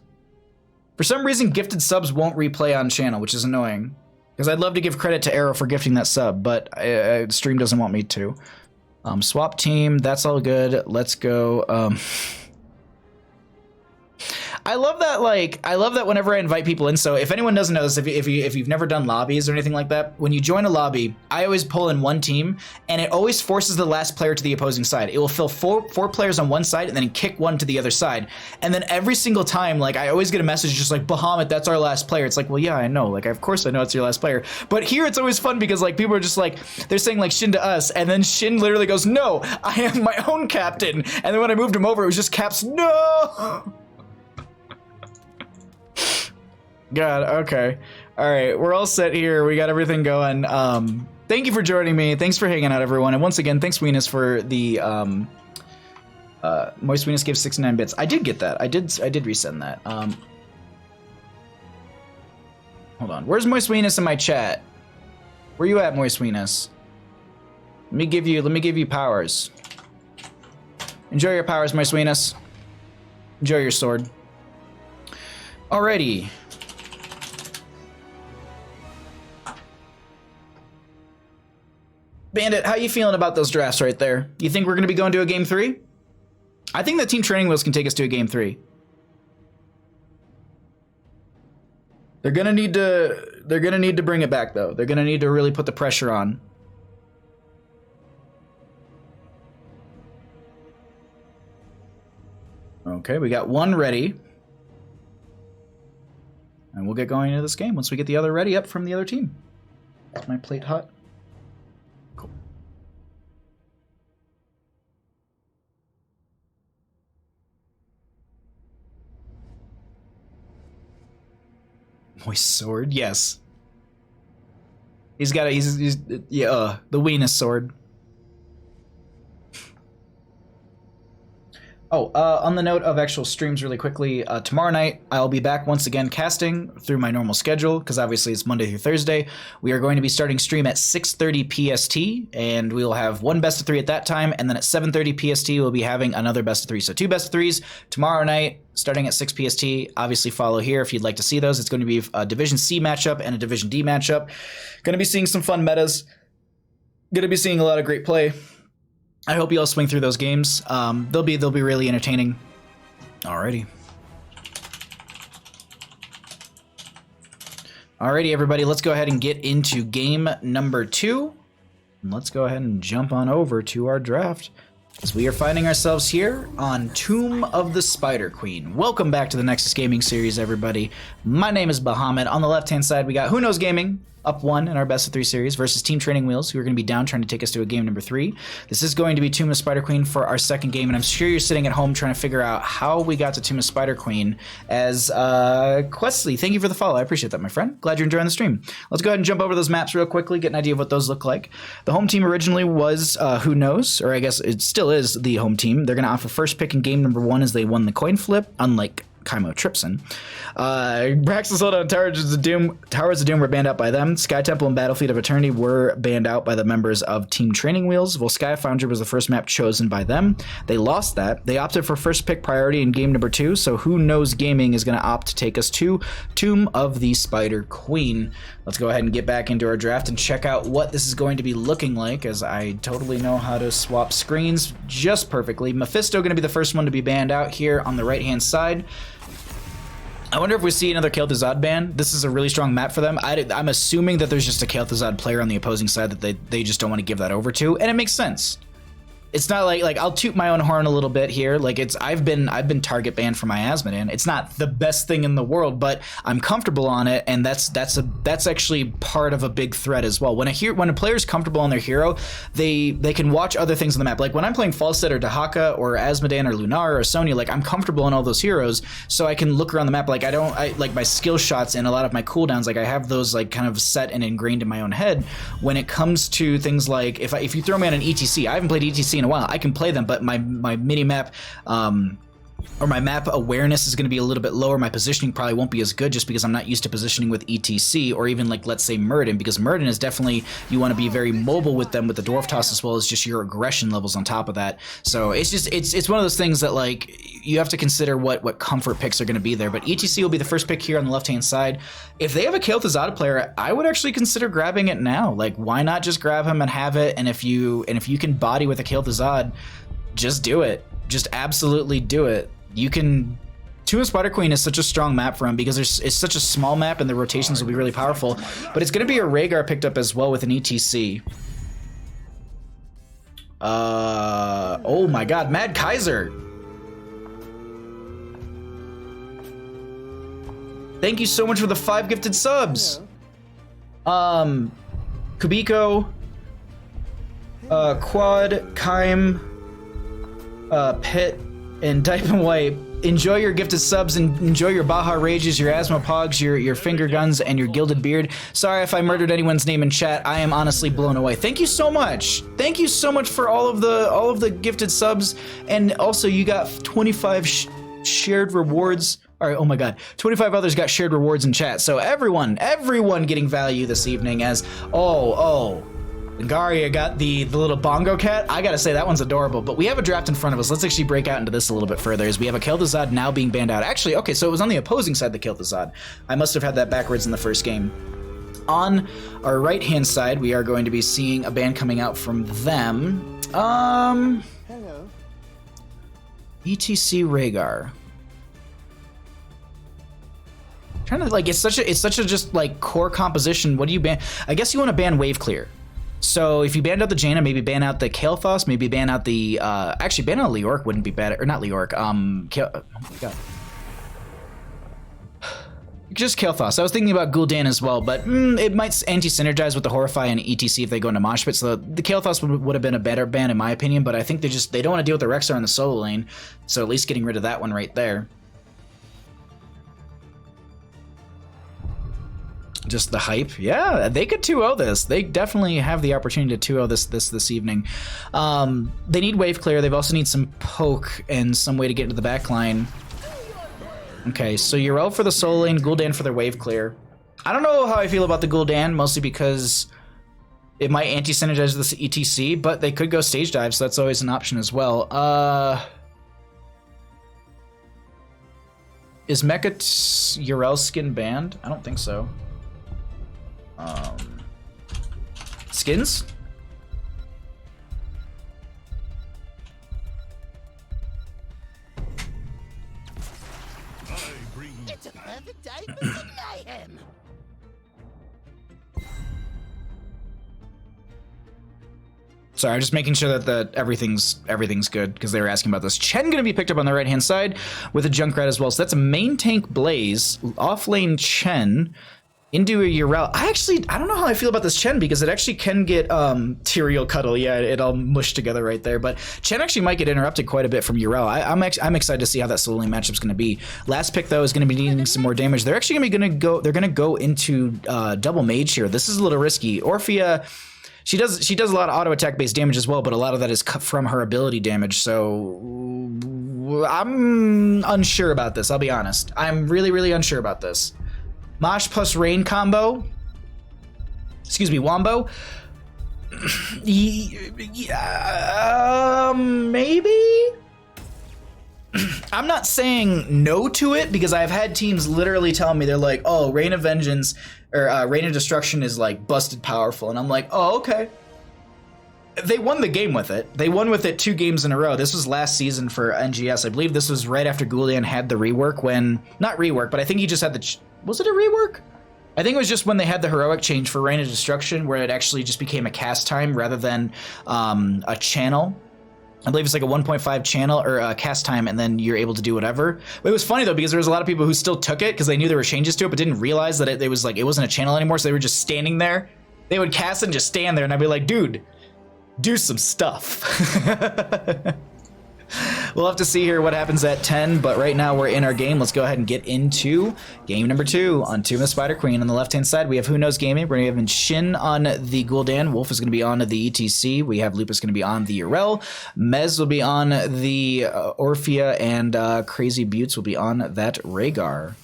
For some reason, gifted subs won't replay on channel, which is annoying. Because I'd love to give credit to Arrow for gifting that sub, but stream doesn't want me to. Swap team, that's all good. Let's go. I love that whenever I invite people in. So if anyone doesn't know this, if you've never done lobbies or anything like that, when you join a lobby, I always pull in one team, and it always forces the last player to the opposing side. It will fill four players on one side and then kick one to the other side. And then every single time, like, I always get a message just like, Bahamut, that's our last player. It's like, well, yeah, I know. Like, of course I know it's your last player. But here it's always fun because, like, people are just like, they're saying like Shin to us, and then Shin literally goes, no, I am my own captain. And then when I moved him over, it was just Caps, no. God, okay. All right, we're all set here. We got everything going. Thank you for joining me. Thanks for hanging out, everyone. And once again, thanks, Weenus, for the Moist Weenus gave 69 bits. I did get that. I did resend that. Hold on. Where's Moist Weenus in my chat? Where you at, Moist Weenus? Let me give you powers. Enjoy your powers, Moist Weenus. Enjoy your sword. Alrighty. Bandit, how you feeling about those drafts right there? You think we're going to be going to a game 3? I think that Team Training Wheels can take us to a game 3. They're going to need to bring it back though. They're going to need to really put the pressure on. Okay, we got one ready. And we'll get going into this game once we get the other ready up from the other team. Is my plate hot? Cool. Moist sword, yes. He's got the Weenus sword. Oh, on the note of actual streams really quickly, tomorrow night I'll be back once again casting through my normal schedule, because obviously it's Monday through Thursday. We are going to be starting stream at 6:30 PST, and we'll have one best of 3 at that time, and then at 7:30 PST we'll be having another best of 3. So 2 best of 3s tomorrow night, starting at 6 PST. Obviously follow here if you'd like to see those. It's going to be a Division C matchup and a Division D matchup. Going to be seeing some fun metas. Going to be seeing a lot of great play. I hope you all swing through those games. They'll be really entertaining. Alrighty. Alrighty, everybody, let's go ahead and get into game number 2. And let's go ahead and jump on over to our draft, as we are finding ourselves here on Tomb of the Spider Queen. Welcome back to the Nexus Gaming Series, everybody. My name is Bahamut. On the left-hand side, we got Who Knows Gaming. up 1 in our best of 3 series versus Team Training Wheels, who are going to be down trying to take us to a game number 3. This is going to be Tomb of Spider Queen for our second game, and I'm sure you're sitting at home trying to figure out how we got to Tomb of Spider Queen. As Questley, thank you for the follow. I appreciate that, my friend. Glad you're enjoying the stream. Let's go ahead and jump over those maps real quickly, get an idea of what those look like. The home team originally was Who Knows, or I guess it still is the home team. They're going to offer first pick in game number 1 as they won the coin flip, unlike Kaimo Tripson. Braxton Soda and Towers of Doom were banned out by them. Sky Temple and Battlefield of Eternity were banned out by the members of Team Training Wheels. Volskaya Foundry was the first map chosen by them. They lost that. They opted for first pick priority in game number 2, so Who Knows Gaming is going to opt to take us to Tomb of the Spider Queen. Let's go ahead and get back into our draft and check out what this is going to be looking like, as I totally know how to swap screens just perfectly. Mephisto going to be the first one to be banned out here on the right-hand side. I wonder if we see another Kael'thasad ban. This is a really strong map for them. I'm assuming that there's just a Kael'thasad player on the opposing side that they just don't want to give that over to, and it makes sense. It's not like I'll toot my own horn a little bit here. Like I've been target banned for my Asmodan. It's not the best thing in the world, but I'm comfortable on it, and that's actually part of a big threat as well. When a player's comfortable on their hero, they can watch other things on the map. Like when I'm playing Falstad or Dahaka or Asmodan or Lunar or Sonya, like I'm comfortable on all those heroes, so I can look around the map. Like I like my skill shots and a lot of my cooldowns. Like I have those like kind of set and ingrained in my own head. When it comes to things like if you throw me on an ETC, I haven't played ETC in a while. I can play them, but my mini map or my map awareness is going to be a little bit lower. My positioning probably won't be as good just because I'm not used to positioning with ETC or even like, let's say, Murden, because Murden is definitely, you want to be very mobile with them with the Dwarf Toss as well as just your aggression levels on top of that. So it's one of those things that like you have to consider what comfort picks are going to be there. But ETC will be the first pick here on the left-hand side. If they have a Kael'thasad player, I would actually consider grabbing it now. Like, why not just grab him and have it? And if you can body with a Kael'thasad, just do it. Just absolutely do it. You can. Tomb of Spider Queen is such a strong map for him because it's such a small map and the rotations will be really powerful. But it's going to be a Rhaegar picked up as well with an ETC. Oh my God, Mad Kaiser. Thank you so much for the 5 gifted subs. Kubiko, Quad, Kaim, Pit, and Dipe and Wipe. Enjoy your gifted subs and enjoy your Baja Rages, your Asthma Pogs, your Finger Guns, and your Gilded Beard. Sorry if I murdered anyone's name in chat. I am honestly blown away. Thank you so much. Thank you so much for all of the gifted subs, and also you got 25 shared rewards. All right, oh my God, 25 others got shared rewards in chat. So everyone getting value this evening. As Garia got the little bongo cat. I gotta say, that one's adorable, but we have a draft in front of us. Let's actually break out into this a little bit further, as we have a Kael'thasad now being banned out. Actually, okay, so it was on the opposing side, the Kael'thasad. I must have had that backwards in the first game. On our right-hand side, we are going to be seeing a ban coming out from them. Hello. ETC Rhaegar. Trying to, like, it's such a just like core composition. What do you ban? I guess you want to ban wave clear. So if you banned out the Jaina, maybe ban out the Kael'thas, maybe ban out the actually ban out Leoric wouldn't be bad, or not Leoric. Oh my God. Just Kael'thas. I was thinking about Gul'dan as well, but it might anti-synergize with the Horrify and ETC if they go into Mosh Pit. So the Kael'thas would have been a better ban in my opinion, but I think they don't want to deal with the Rexar in the solo lane. So at least getting rid of that one right there. Just the hype. Yeah, they could 2-0 this. They definitely have the opportunity to 2-0 this evening. They need wave clear. They also need some poke and some way to get into the back line. Okay, so Yrel for the solo lane, Gul'dan for their wave clear. I don't know how I feel about the Gul'dan, mostly because it might anti-synergize this ETC, but they could go stage dive, so that's always an option as well. Is Mecha Yrel skin banned? I don't think so. Skins? It's a perfect day for some mayhem. Sorry, I'm just making sure that everything's good, because they were asking about this. Chen gonna be picked up on the right-hand side with a Junkrat as well. So that's a main tank Blaze, off lane Chen, Into a Urel. I don't know how I feel about this Chen because it actually can get Tyrael Cuddle. Yeah, it all mushed together right there. But Chen actually might get interrupted quite a bit from Urel. I'm excited to see how that solo lane matchup's going to be. Last pick though is going to be needing some more damage. They're actually going to go. They're going to go into double mage here. This is a little risky. Orphea. She does a lot of auto attack based damage as well, but a lot of that is cut from her ability damage. So I'm unsure about this. I'll be honest. I'm really unsure about this. Mosh plus Rain combo. Excuse me, Wombo. Maybe? I'm not saying no to it because I've had teams literally tell me they're like, oh, Rain of Vengeance or Rain of Destruction is like busted powerful. And I'm like, oh, okay. They won the game with it. They won with it 2 games in a row. This was last season for NGS. I believe this was right after Gul'dan had the rework when, not rework, but I think he just had the, was it a rework? I think it was just when they had the heroic change for Rain of Destruction where it actually just became a cast time rather than a channel. I believe it's like a 1.5 channel or a cast time and then you're able to do whatever. But it was funny though because there was a lot of people who still took it because they knew there were changes to it but didn't realize that it was like, it wasn't a channel anymore, so they were just standing there. They would cast and just stand there and I'd be like, dude, do some stuff. We'll have to see here what happens at 10, but right now we're in our game. Let's go ahead and get into game number 2 on Tomb of Spider Queen. On the left-hand side, we have Who Knows Gaming. We're going to have Shin on the Gul'dan. Wolf is going to be on the ETC. We have Lupus going to be on the Urel. Mez will be on the Orphea, and Crazy Buttes will be on that Rhaegar.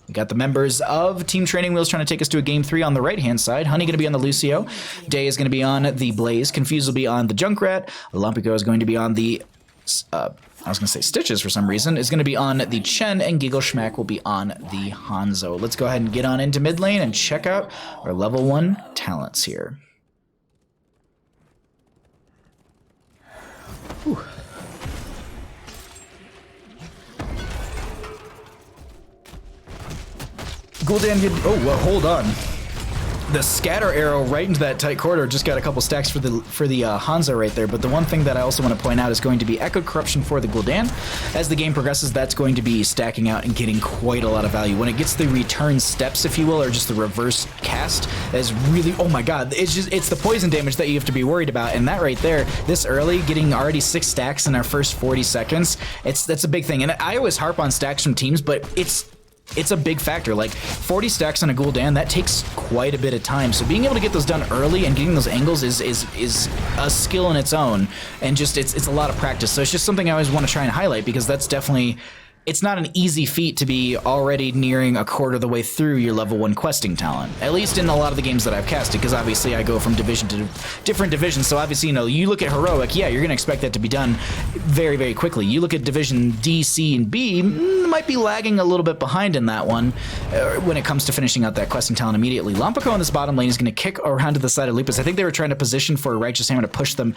We got the members of Team Training Wheels trying to take us to a game 3 on the right-hand side. Honey going to be on the Lucio. Day is going to be on the Blaze. Confused will be on the Junkrat. Lumpico is going to be on the... I was going to say Stitches for some reason, is going to be on the Chen, and Giggle Schmack will be on the Hanzo. Let's go ahead and get on into mid lane and check out our level 1 talents here. Whew. Gul'dan, oh, well, hold on. The scatter arrow right into that tight corridor just got a couple stacks for the Hanzo right there, but the one thing that I also want to point out is going to be Echo Corruption for the Gul'dan. As the game progresses, that's going to be stacking out and getting quite a lot of value. When it gets the return steps, if you will, or just the reverse cast, that is really, oh my god, it's the poison damage that you have to be worried about, and that right there, this early, getting already 6 stacks in our first 40 seconds, that's a big thing. And I always harp on stacks from teams, but it's a big factor. Like 40 stacks on a Gul'dan, that takes quite a bit of time. So being able to get those done early and getting those angles is a skill in its own, and just it's a lot of practice. So it's just something I always want to try and highlight because that's definitely, it's not an easy feat to be already nearing a quarter of the way through your level 1 questing talent. At least in a lot of the games that I've casted, because obviously I go from division to different divisions. So obviously, you know, you look at heroic, yeah, you're gonna expect that to be done very quickly. You look at division D, C, and B, might be lagging a little bit behind in that one when it comes to finishing out that questing talent immediately. Lompico in this bottom lane is gonna kick around to the side of Lupus. I think they were trying to position for a Righteous Hammer to push them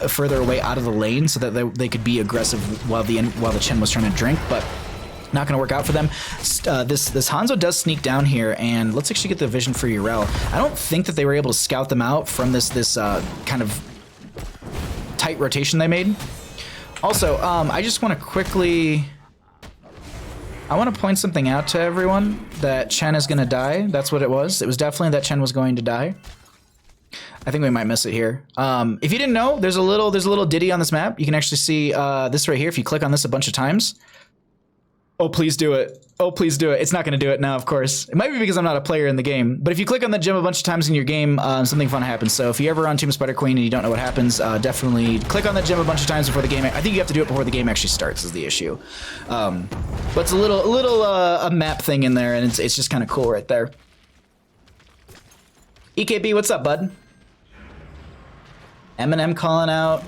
further away out of the lane so that they could be aggressive while the Chen was trying to drink, but not going to work out for them. This Hanzo does sneak down here, and let's actually get the vision for Urel. I don't think that they were able to scout them out from this kind of tight rotation they made. Also, I just want to quickly... I want to point something out to everyone, that Chen is going to die. That's what it was. It was definitely that Chen was going to die. I think we might miss it here. If you didn't know, there's a little ditty on this map. You can actually see this right here. If you click on this a bunch of times... Oh, please do it. Oh, please do it. It's not going to do it now, of course. It might be because I'm not a player in the game. But if you click on that gem a bunch of times in your game, something fun happens. So if you're ever on Team Spider Queen and you don't know what happens, definitely click on that gem a bunch of times before the game. I think you have to do it before the game actually starts is the issue. But it's a little a map thing in there, and it's just kind of cool right there. EKB, what's up, bud? Eminem calling out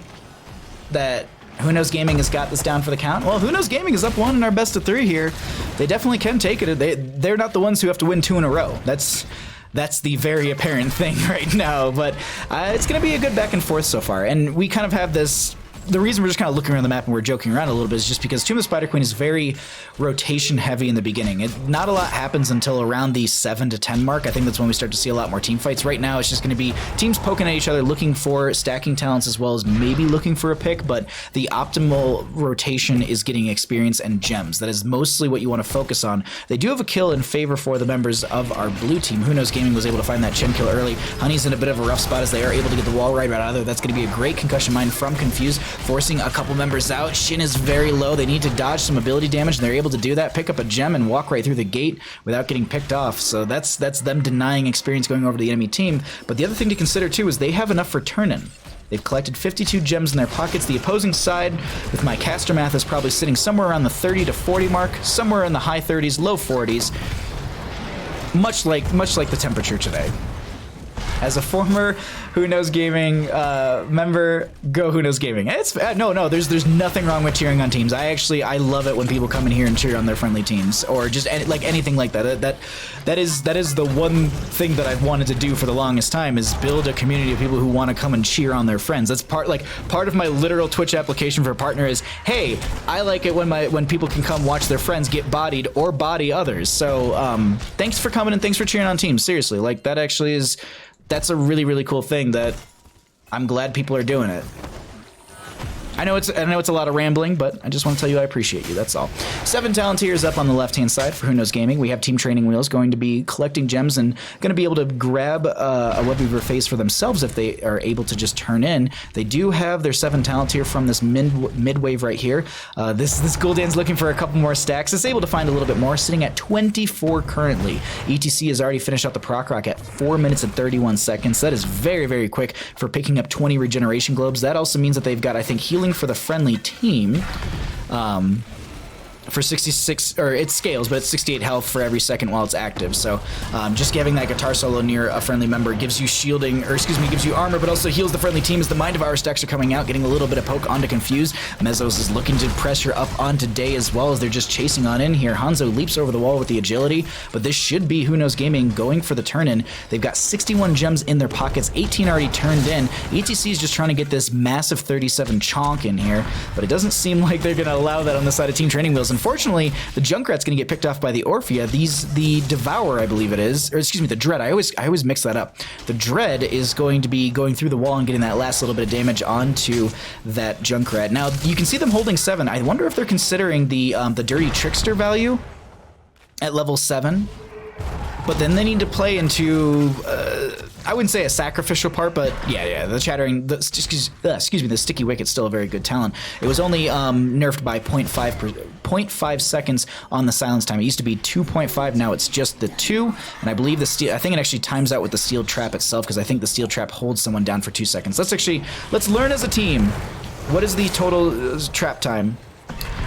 that... Who Knows Gaming has got this down for the count. Well, Who Knows Gaming is up 1 in our best of 3 here. They definitely can take it. They're not the ones who have to win 2 in a row. That's the very apparent thing right now. But it's going to be a good back and forth so far. And we kind of have this the reason we're just kind of looking around the map and we're joking around a little bit is just because Tomb of the Spider Queen is very rotation heavy in the beginning. Not a lot happens until around the 7 to 10 mark. I think that's when we start to see a lot more team fights. Right now, it's just going to be teams poking at each other, looking for stacking talents as well as maybe looking for a pick, but the optimal rotation is getting experience and gems. That is mostly what you want to focus on. They do have a kill in favor for the members of our blue team. Who Knows Gaming was able to find that Chen kill early. Honey's in a bit of a rough spot as they are able to get the wall right out of there. That's going to be a great concussion mine from Confused, forcing a couple members out. Shin is very low. They need to dodge some ability damage, and they're able to do that, pick up a gem, and walk right through the gate without getting picked off. So that's them denying experience going over to the enemy team. But the other thing to consider too is they have enough for turn-in. They've collected 52 gems in their pockets. The opposing side, with my caster math, is probably sitting somewhere around the 30 to 40 mark, somewhere in the high 30s, low 40s, much like the temperature today. As a former Who Knows Gaming member, go Who Knows Gaming. It's no, there's nothing wrong with cheering on teams. I love it when people come in here and cheer on their friendly teams, or just like anything like that. That is the one thing that I've wanted to do for the longest time, is build a community of people who want to come and cheer on their friends. That's part of my literal Twitch application for a partner is, hey, I like it when people can come watch their friends get bodied or body others. So thanks for coming and thanks for cheering on teams. Seriously, like that actually is. That's a really, really cool thing that I'm glad people are doing it. I know it's a lot of rambling, but I just want to tell you I appreciate you, that's all. 7 talent tiers up on the left-hand side for Who Knows Gaming. We have Team Training Wheels going to be collecting gems and going to be able to grab a Web Weaver face for themselves if they are able to just turn in. They do have their 7 talent tier from this mid-wave right here. This Gul'dan's looking for a couple more stacks. It's able to find a little bit more, sitting at 24 currently. ETC has already finished out the proc rock at 4 minutes and 31 seconds. That is very, very quick for picking up 20 regeneration globes. That also means that they've got, I think, healing for the friendly team for 66, or it scales, but it's 68 health for every second while it's active. So just having that guitar solo near a friendly member gives you shielding, or excuse me, gives you armor, but also heals the friendly team as the Mind Devour stacks are coming out, getting a little bit of poke onto Confused. Mezzos is looking to pressure up onto Day as well as they're just chasing on in here. Hanzo leaps over the wall with the agility, but this should be Who Knows Gaming going for the turn-in. They've got 61 gems in their pockets, 18 already turned in. ETC is just trying to get this massive 37 chonk in here, but it doesn't seem like they're going to allow that on the side of Team Training Wheels. Unfortunately, the Junkrat's going to get picked off by the Orphea. The Devour, I believe it is, or excuse me, the Dread. I always mix that up. The Dread is going to be going through the wall and getting that last little bit of damage onto that Junkrat. Now, you can see them holding 7. I wonder if they're considering the Dirty Trickster value at level 7. But then they need to play into, I wouldn't say a sacrificial part, but yeah, the Chattering, the Sticky Wicket's still a very good talent. It was only nerfed by 0.5 seconds on the silence time. It used to be 2.5, now it's just the 2, and I believe I think it actually times out with the Steel Trap itself, because I think the Steel Trap holds someone down for 2 seconds. Let's learn as a team. What is the total trap time?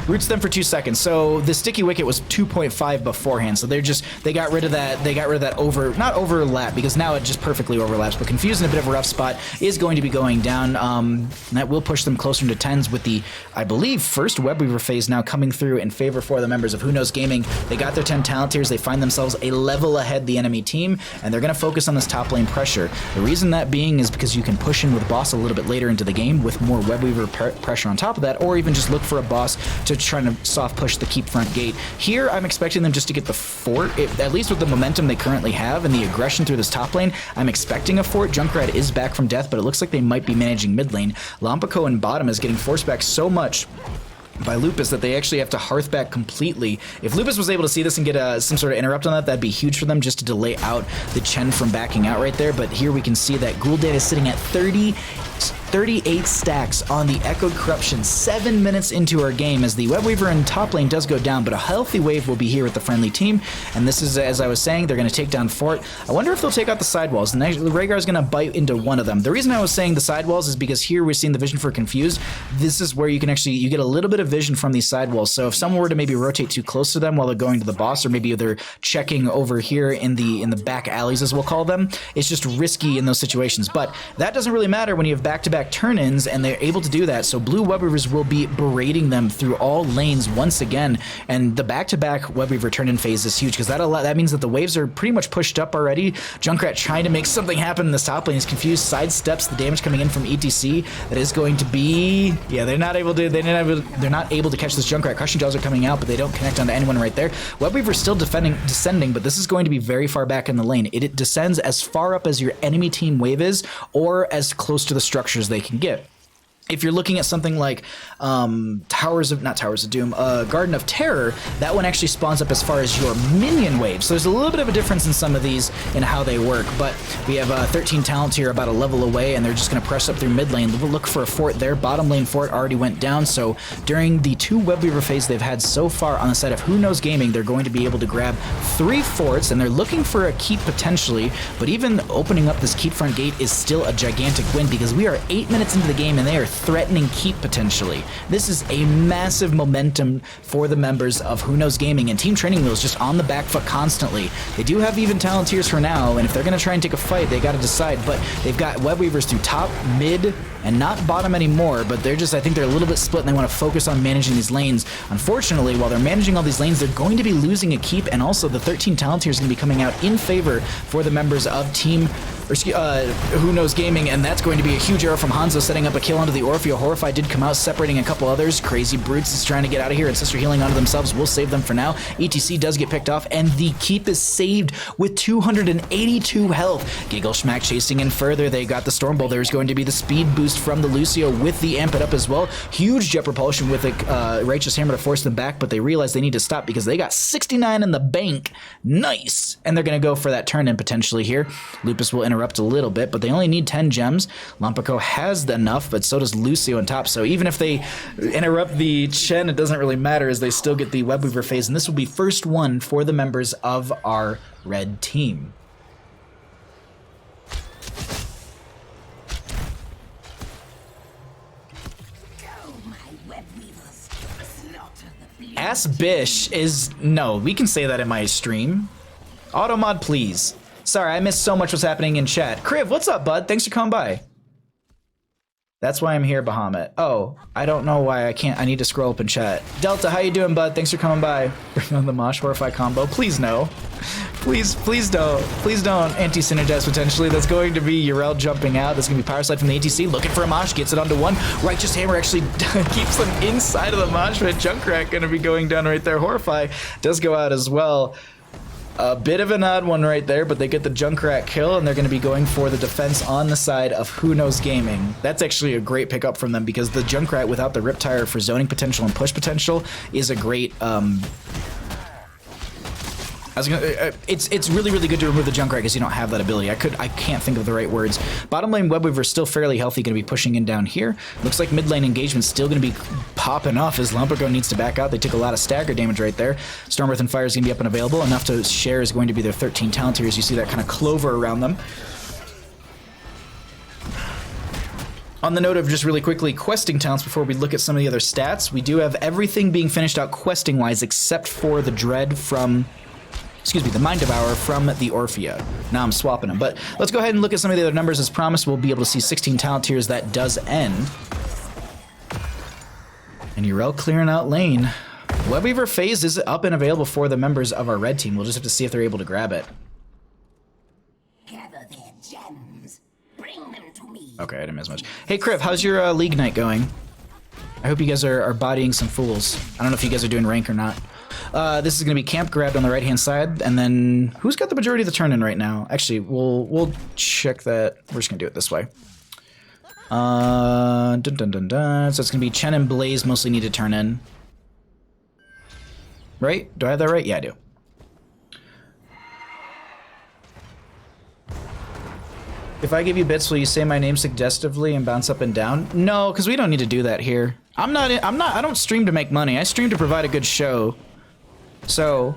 Roots them for 2 seconds. So the Sticky Wicket was 2.5 beforehand. So they got rid of that. They got rid of that not overlap, because now it just perfectly overlaps. But Confused in a bit of a rough spot is going to be going down. And that will push them closer to 10s with the, I believe, first Web Weaver phase now coming through in favor for the members of Who Knows Gaming. They got their 10 talent tiers. They find themselves a level ahead the enemy team, and they're going to focus on this top lane pressure. The reason that being is because you can push in with boss a little bit later into the game with more Web Weaver pressure on top of that, or even just look for a boss to try to soft push the keep front gate. Here, I'm expecting them just to get the fort, at least with the momentum they currently have and the aggression through this top lane. I'm expecting a fort. Junkrat is back from death, but it looks like they might be managing mid lane. Lompico in bottom is getting forced back so much by Lupus that they actually have to hearth back completely. If Lupus was able to see this and get some sort of interrupt on that, that'd be huge for them, just to delay out the Chen from backing out right there. But here we can see that Gul'dan is sitting at 38 stacks on the Echoed Corruption 7 minutes into our game, as the Web Weaver in top lane does go down, but a healthy wave will be here with the friendly team. And this is, as I was saying, they're going to take down Fort. I wonder if they'll take out the sidewalls. The Rhaegar is going to bite into one of them. The reason I was saying the sidewalls is because here we're seeing the vision for Confused. This is where you can actually, you get a little bit of vision from these sidewalls. So if someone were to maybe rotate too close to them while they're going to the boss, or maybe they're checking over here in the back alleys, as we'll call them, it's just risky in those situations. But that doesn't really matter when you have back-to-back turn-ins, and they're able to do that. So blue Web Weavers will be berating them through all lanes once again, and the back-to-back Web Weaver turn-in phase is huge because that means that the waves are pretty much pushed up already. Junkrat trying to make something happen in this top lane. He's confused, sidesteps the damage coming in from ETC. That is going to be, yeah, they're not able to catch this Junkrat. Crushing Jaws are coming out, but they don't connect onto anyone right there. Web Weaver's still descending, but this is going to be very far back in the lane. It descends as far up as your enemy team wave is, or as close to the structures they can get. If you're looking at something like Garden of Terror, that one actually spawns up as far as your minion wave. So there's a little bit of a difference in some of these in how they work. But we have 13 talents here about a level away, and they're just going to press up through mid lane. We'll look for a fort there. Bottom lane fort already went down. So during the 2 Web Weaver phase they've had so far on the side of Who Knows Gaming, they're going to be able to grab 3 forts, and they're looking for a keep potentially. But even opening up this keep front gate is still a gigantic win because we are 8 minutes into the game, and they are threatening keep potentially. This is a massive momentum for the members of Who Knows Gaming, and Team Training Wheels just on the back foot constantly. They do have even Talontiers for now, and if they're going to try and take a fight, they got to decide, but they've got Web Weavers through top, mid, and not bottom anymore, but they're just, I think they're a little bit split, and they want to focus on managing these lanes. Unfortunately, while they're managing all these lanes, they're going to be losing a keep, and also the 13 Talontiers are going to be coming out in favor for the members of Who Knows Gaming, and that's going to be a huge arrow from Hanzo setting up a kill onto the Orpheo. Horrify did come out, separating a couple others. Crazy Brutes is trying to get out of here, and Sister healing onto themselves will save them for now. ETC does get picked off, and the keep is saved with 282 health. Giggle Schmack chasing in further. They got the Storm Bowl. There's going to be the speed boost from the Lucio with the Amp It Up as well. Huge jet propulsion with a Righteous Hammer to force them back, but they realize they need to stop because they got 69 in the bank. Nice! And they're going to go for that turn-in potentially here. Lupus will interrupt a little bit, but they only need 10 gems. Lampico has enough, but so does Lucio on top. So even if they interrupt the Chen, it doesn't really matter as they still get the Web Weaver phase, and this will be first one for the members of our red team. Ass Bish is, no, we can say that in my stream. Automod, please. Sorry, I missed so much what's happening in chat. Kriv, what's up, bud? Thanks for coming by. That's why I'm here, Bahamut. Oh, I don't know why I can't. I need to scroll up in chat. Delta, how you doing, bud? Thanks for coming by. Bring on the Mosh Horrify combo. Please no. Please don't. Please don't anti-synergize potentially. That's going to be Urel jumping out. That's going to be Power Slide from the ATC. Looking for a Mosh. Gets it onto one. Righteous Hammer actually keeps them inside of the Mosh pit. Junkrat going to be going down right there. Horrify does go out as well. A bit of an odd one right there, but they get the Junkrat kill, and they're going to be going for the defense on the side of Who Knows Gaming. That's actually a great pickup from them because the Junkrat without the Riptire for zoning potential and push potential is a great it's really good to remove the Junkrat because you don't have that ability. I can't think of the right words. Bottom lane Web Weaver still fairly healthy, going to be pushing in down here. Looks like mid lane engagement's still going to be popping off as Lumpico needs to back out. They took a lot of stagger damage right there. Storm Earth and Fire is going to be up and available. Enough to share is going to be their 13 Talontiers. You see that kind of clover around them. On the note of just really quickly questing talents before we look at some of the other stats, we do have everything being finished out questing wise except for the Dread from the Mind Devourer from the Orphea. Now I'm swapping them, but let's go ahead and look at some of the other numbers. As promised, we'll be able to see 16 Talontiers. That does end. And Urel clearing out lane. Web Weaver phase is up and available for the members of our red team. We'll just have to see if they're able to grab it. Gather their gems. Bring them to me. Okay, I didn't miss much. Hey, Kriv, how's your league night going? I hope you guys are bodying some fools. I don't know if you guys are doing rank or not. This is going to be camp grabbed on the right-hand side, and then who's got the majority of the turn-in right now? Actually, we'll check that. We're just going to do it this way. So it's going to be Chen and Blaze mostly need to turn in. Right? Do I have that right? Yeah, I do. If I give you bits, will you say my name suggestively and bounce up and down? No, because we don't need to do that here. I don't stream to make money. I stream to provide a good show. So,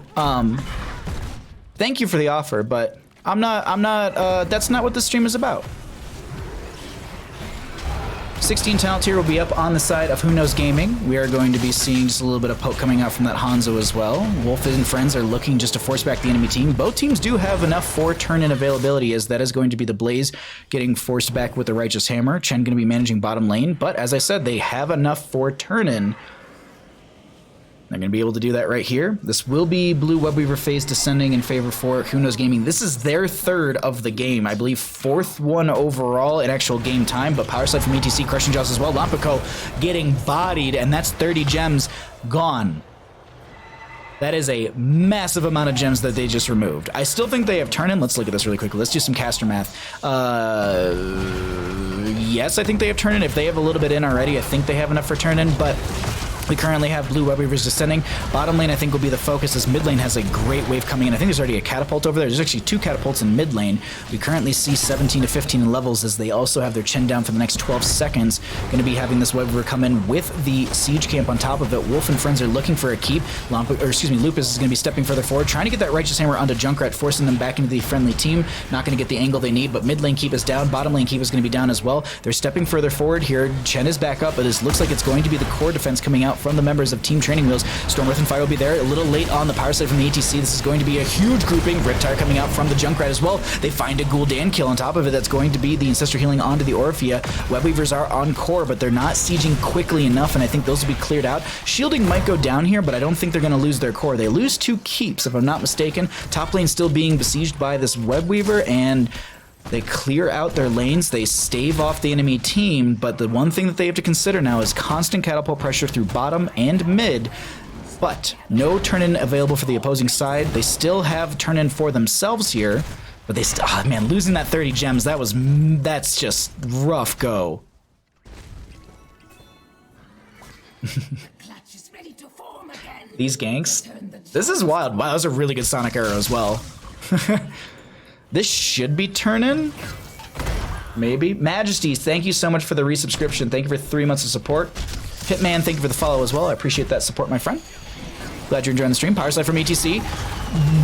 thank you for the offer, but that's not what this stream is about. 16 talent here will be up on the side of Who Knows Gaming. We are going to be seeing just a little bit of poke coming out from that Hanzo as well. Wolf and friends are looking just to force back the enemy team. Both teams do have enough for turn-in availability, as that is going to be the Blaze getting forced back with the Righteous Hammer. Chen going to be managing bottom lane, but as I said, they have enough for turn-in. They're going to be able to do that right here. This will be Blue Webweaver phase descending in favor for Who Knows Gaming. This is their third of the game. I believe fourth one overall in actual game time, but Power Slide from ETC, Crushing Jaws as well. Lampico getting bodied, and that's 30 gems gone. That is a massive amount of gems that they just removed. I still think they have turn-in. Let's look at this really quickly. Let's do some caster math. Yes, I think they have turn-in. If they have a little bit in already, I think they have enough for turn-in, but we currently have Blue Webweavers descending. Bottom lane, I think, will be the focus, as mid lane has a great wave coming in. I think there's already a catapult over there. There's actually 2 catapults in mid lane. We currently see 17 to 15 in levels, as they also have their Chen down for the next 12 seconds. Going to be having this Webweaver come in with the siege camp on top of it. Wolf and friends are looking for a keep. Lupus is going to be stepping further forward, trying to get that Righteous Hammer onto Junkrat, forcing them back into the friendly team. Not going to get the angle they need, but mid lane keep is down. Bottom lane keep is going to be down as well. They're stepping further forward here. Chen is back up, but it looks like it's going to be the core defense coming out from the members of Team Training Wheels. Storm Earth and Fire will be there a little late on the power side from the ETC. This is going to be a huge grouping. Riptire coming out from the Junkrat as well. They find a Gul'dan kill on top of it. That's going to be the Ancestor healing onto the Orphea. Webweavers are on core, but they're not sieging quickly enough, and I think those will be cleared out. Shielding might go down here, but I don't think they're going to lose their core. They lose 2 keeps, if I'm not mistaken. Top lane still being besieged by this Webweaver, and they clear out their lanes, they stave off the enemy team, but the one thing that they have to consider now is constant catapult pressure through bottom and mid. But no turn-in available for the opposing side. They still have turn-in for themselves here, but they still, oh man, losing that 30 gems, that's just rough go. Clutch is ready to form again. These ganks, this is wild. Wow, that was a really good Sonic arrow as well. This should be turn-in. Maybe. Majesties, thank you so much for the resubscription. Thank you for 3 months of support. Hitman, thank you for the follow as well. I appreciate that support, my friend. Glad you're enjoying the stream. Power Slide from ETC.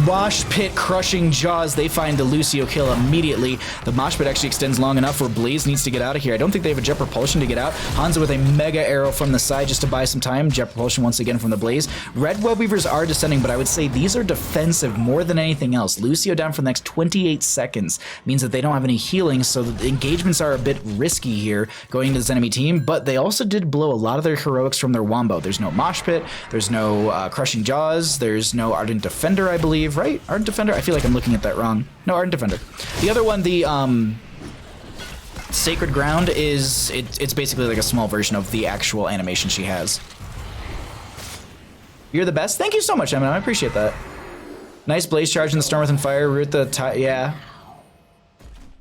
Mosh Pit Crushing Jaws. They find the Lucio kill immediately. The Mosh Pit actually extends long enough where Blaze needs to get out of here. I don't think they have a Jet Propulsion to get out. Hanzo with a Mega Arrow from the side just to buy some time. Jet Propulsion once again from the Blaze. Red Webweavers are descending, but I would say these are defensive more than anything else. Lucio down for the next 28 seconds means that they don't have any healing, so the engagements are a bit risky here going into this enemy team, but they also did blow a lot of their heroics from their Wombo. There's no Mosh Pit, there's no Crushing Jaws, there's no Ardent Defender, I believe, right? Ardent Defender? I feel like I'm looking at that wrong. No, Ardent Defender. The other one, the Sacred Ground, it's basically like a small version of the actual animation she has. You're the best. Thank you so much, Eminem. I appreciate that. Nice Blaze Charge in the Storm and Fire. Root the yeah.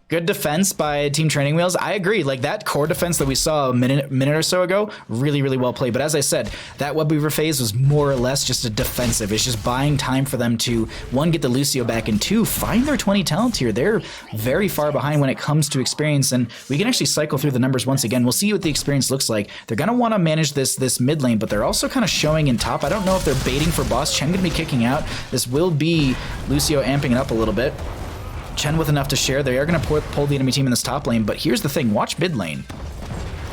Good defense by Team Training Wheels. I agree. Like that core defense that we saw a minute or so ago, really, really well played. But as I said, that Webweaver phase was more or less just a defensive. It's just buying time for them to, 1, get the Lucio back, and 2, find their 20 talent here. They're very far behind when it comes to experience, and we can actually cycle through the numbers once again. We'll see what the experience looks like. They're going to want to manage this mid lane, but they're also kind of showing in top. I don't know if they're baiting for boss. Chen going to be kicking out. This will be Lucio amping it up a little bit. Chen with enough to share. They are going to pull the enemy team in this top lane, but here's the thing. Watch mid lane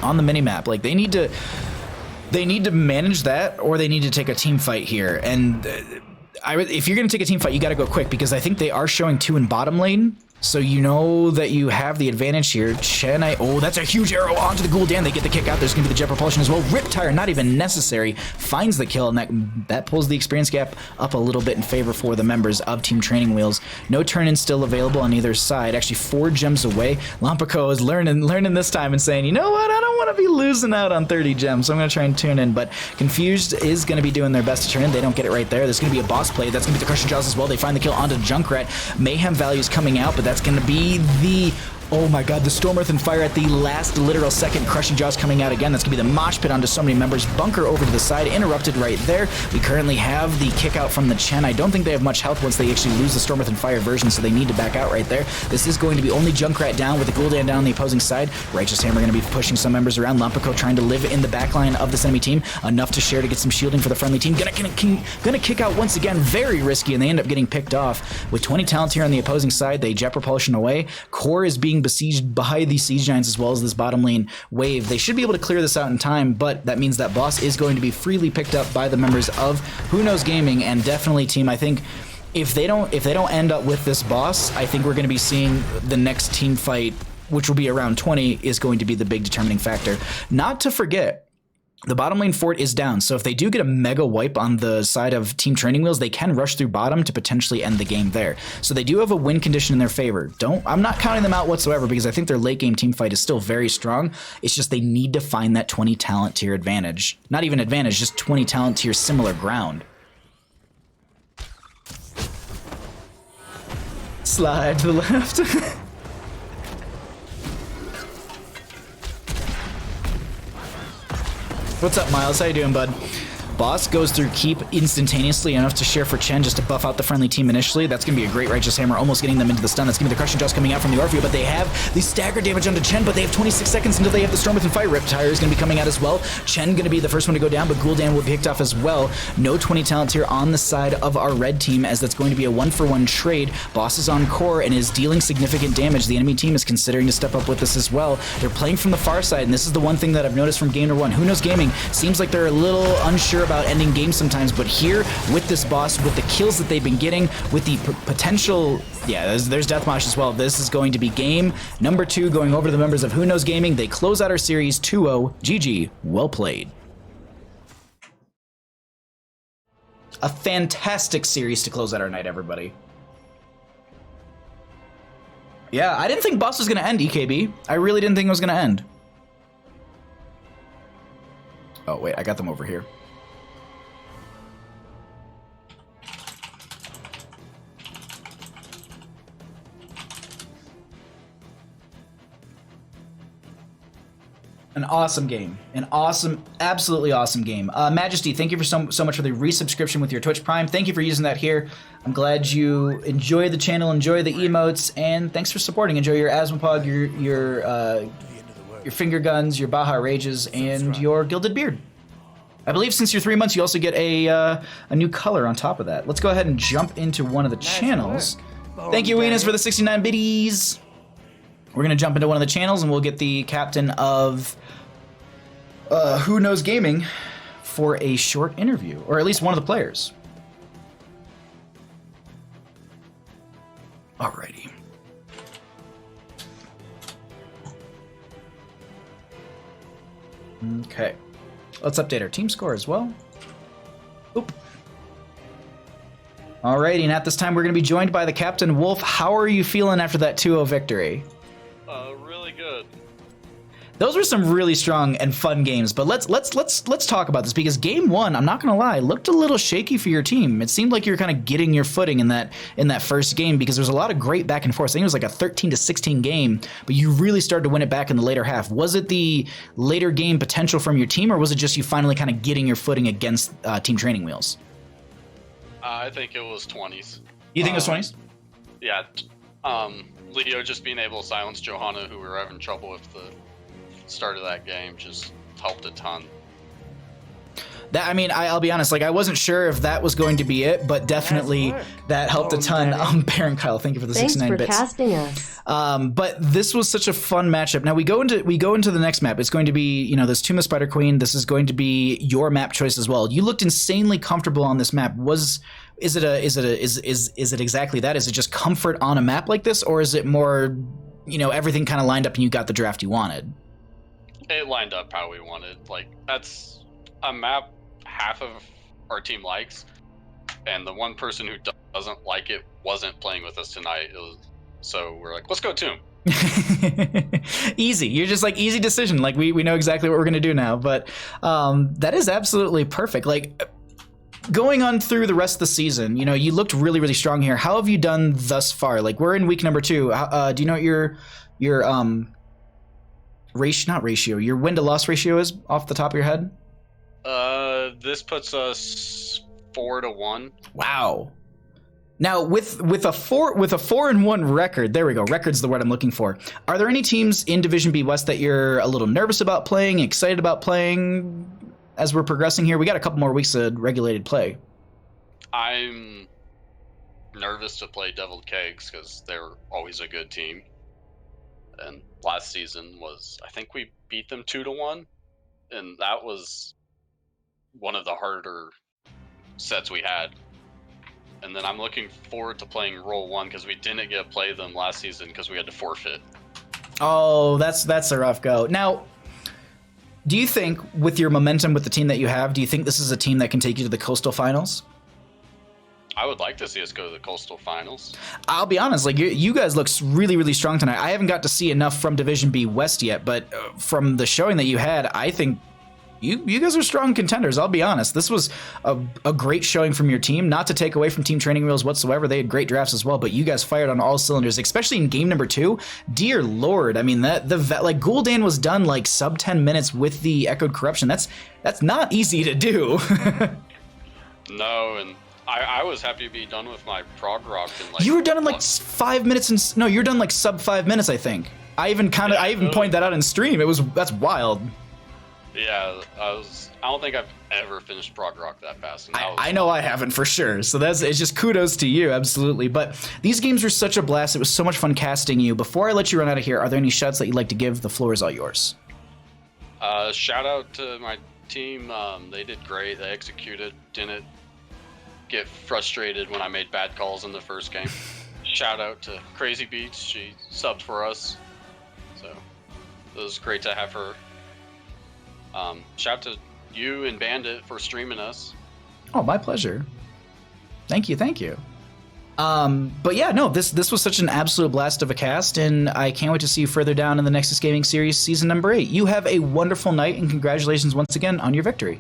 on the minimap. Like, they need to manage that, or they need to take a team fight here. And if you're going to take a team fight, you got to go quick, because I think they are showing 2 in bottom lane. So you know that you have the advantage here. Chen, oh, that's a huge arrow onto the Gul'dan. They get the kick out. There's going to be the Jet Propulsion as well. Riptire, not even necessary, finds the kill, and that pulls the experience gap up a little bit in favor for the members of Team Training Wheels. No turn-in still available on either side. Actually, 4 gems away. Lampico is learning this time and saying, you know what? I don't want to be losing out on 30 gems, so I'm going to try and tune in. But Confused is going to be doing their best to turn in. They don't get it right there. There's going to be a boss play. That's going to be the Crushing Jaws as well. They find the kill onto Junkrat. Mayhem values coming out, but that's going to be the, oh my god, the Storm Earth and Fire at the last literal second. Crushing Jaws coming out again. That's gonna be the Mosh Pit onto so many members. Bunker over to the side, interrupted right there. We currently have the kick out from the Chen. I don't think they have much health once they actually lose the Storm Earth and Fire version, so they need to back out right there. This is going to be only Junkrat down with the Gul'dan down on the opposing side. Righteous Hammer going to be pushing some members around. Lampico trying to live in the backline of this enemy team. Enough to share to get some shielding for the friendly team. Gonna kick out once again. Very risky, and they end up getting picked off. With 20 talents here on the opposing side, they Jet Propulsion away. Core is being being besieged by these Siege Giants as well as this bottom lane wave. They should be able to clear this out in time, but that means that boss is going to be freely picked up by the members of Who Knows Gaming, and definitely, team, I think if they don't end up with this boss, I think we're going to be seeing the next team fight, which will be around 20, is going to be the big determining factor. Not to forget, the bottom lane fort is down, so if they do get a mega wipe on the side of Team Training Wheels, they can rush through bottom to potentially end the game there. So they do have a win condition in their favor. I'm not counting them out whatsoever because I think their late game team fight is still very strong. It's just they need to find that 20 talent tier advantage. Not even advantage, just 20 talent tier similar ground. Slide to the left. What's up, Miles? How you doing, bud? Boss goes through keep instantaneously enough to share for Chen just to buff out the friendly team initially. That's going to be a great Righteous Hammer, almost getting them into the stun. That's going to be the Crushing Jaws coming out from the Orpheus, but they have the stagger damage onto Chen, but they have 26 seconds until they have the Storm Within Fire. Riptire is going to be coming out as well. Chen going to be the first one to go down, but Gul'dan will be picked off as well. No 20 talent here on the side of our red team, as that's going to be a 1-for-1 trade. Boss is on core and is dealing significant damage. The enemy team is considering to step up with this as well. They're playing from the far side, and this is the one thing that I've noticed from Game Number 1. Who Knows Gaming seems like they're a little unsure about ending games sometimes, but here with this boss, with the kills that they've been getting, with the potential, yeah, there's Deathmatch as well. This is going to be game number 2 going over to the members of Who Knows Gaming. They close out our series 2-0. GG, well played. A fantastic series to close out our night, everybody. Yeah, I didn't think boss was going to end, EKB. I really didn't think it was going to end. Oh, wait, I got them over here. An awesome game. An awesome, absolutely awesome game. Majesty, thank you for so much for the resubscription with your Twitch Prime. Thank you for using that here. I'm glad you enjoy the channel, enjoy the emotes, and thanks for supporting. Enjoy your Asmopog, your finger guns, your Baja Rages, and your Gilded Beard. I believe since you're 3 months, you also get a new color on top of that. Let's go ahead and jump into one of the channels. Thank you, Weenus, for the 69 biddies. We're going to jump into one of the channels, and we'll get the captain of Who Knows Gaming for a short interview, or at least one of the players. Alrighty. Okay. Let's update our team score as well. Oop. Alrighty, and at this time we're going to be joined by the Captain Wolf. How are you feeling after that 2-0 victory? Really good. Those were some really strong and fun games, but let's talk about this, because game 1, I'm not gonna lie, looked a little shaky for your team. It seemed like you were kind of getting your footing in that first game, because there was a lot of great back and forth. I think it was like a 13-16 game, but you really started to win it back in the later half. Was it the later game potential from your team, or was it just you finally kind of getting your footing against Team Training Wheels? I think it was 20s. You think it was 20s? Yeah. Leo just being able to silence Johanna, who we were having trouble with the start of that game, just helped a ton. That, I mean, I'll be honest, like, I wasn't sure if that was going to be it, but definitely that helped a ton. Baron Kyle, thank you for the 69 bits. Thanks for casting us. But this was such a fun matchup. Now we go into the next map. It's going to be, you know, this Tomb of Spider Queen. This is going to be your map choice as well. You looked insanely comfortable on this map. Is it exactly that? Is it just comfort on a map like this, or is it more, you know, everything kind of lined up and you got the draft you wanted? It lined up how we wanted. Like, that's a map half of our team likes, and the one person who doesn't like it wasn't playing with us tonight. So we're like, let's go Tomb. Easy. You're just like, easy decision. Like, we know exactly what we're gonna do now. But that is absolutely perfect. Like, going on through the rest of the season, you know, you looked really, really strong here. How have you done thus far? Like, we're in week number 2. Do you know what your your win to loss ratio is off the top of your head? This puts us 4-1. Wow. Now with a 4-1 record, there we go. Record's the word I'm looking for. Are there any teams in Division B West that you're a little nervous about playing, excited about playing as we're progressing here? We got a couple more weeks of regulated play. I'm nervous to play Deviled Kegs because they're always a good team. And last season was, I think we beat them 2-1, and that was one of the harder sets we had. And then I'm looking forward to playing Roll 1 because we didn't get to play them last season because we had to forfeit. Oh, that's a rough go. Now, do you think with your momentum with the team that you have, do you think this is a team that can take you to the Coastal Finals? I would like to see us go to the Coastal Finals. I'll be honest, like you guys look really, really strong tonight. I haven't got to see enough from Division B West yet, but from the showing that you had, I think you guys are strong contenders. I'll be honest. This was a great showing from your team. Not to take away from Team Training Wheels whatsoever. They had great drafts as well, but you guys fired on all cylinders, especially in game number 2. Dear Lord, I mean like Gul'dan was done like sub 10 minutes with the Echoed Corruption. That's not easy to do. No, and I was happy to be done with my prog rock in like. You were done in like 5 minutes and no, you're done like sub 5 minutes, I think. I even pointed that out in stream. That's wild. Yeah, I don't think I've ever finished prog rock that fast. And I know I haven't for sure. So it's just kudos to you, absolutely. But these games were such a blast. It was so much fun casting you. Before I let you run out of here, are there any shouts that you'd like to give? The floor is all yours. Shout out to my team. They did great. They executed. Didn't get frustrated when I made bad calls in the first game. Shout out to Crazy Beats. She subbed for us. So it was great to have her. Shout out to you and Bandit for streaming us. Oh, my pleasure. Thank you. But yeah, no, this was such an absolute blast of a cast, and I can't wait to see you further down in the Nexus Gaming Series Season number 8. You have a wonderful night, and congratulations once again on your victory.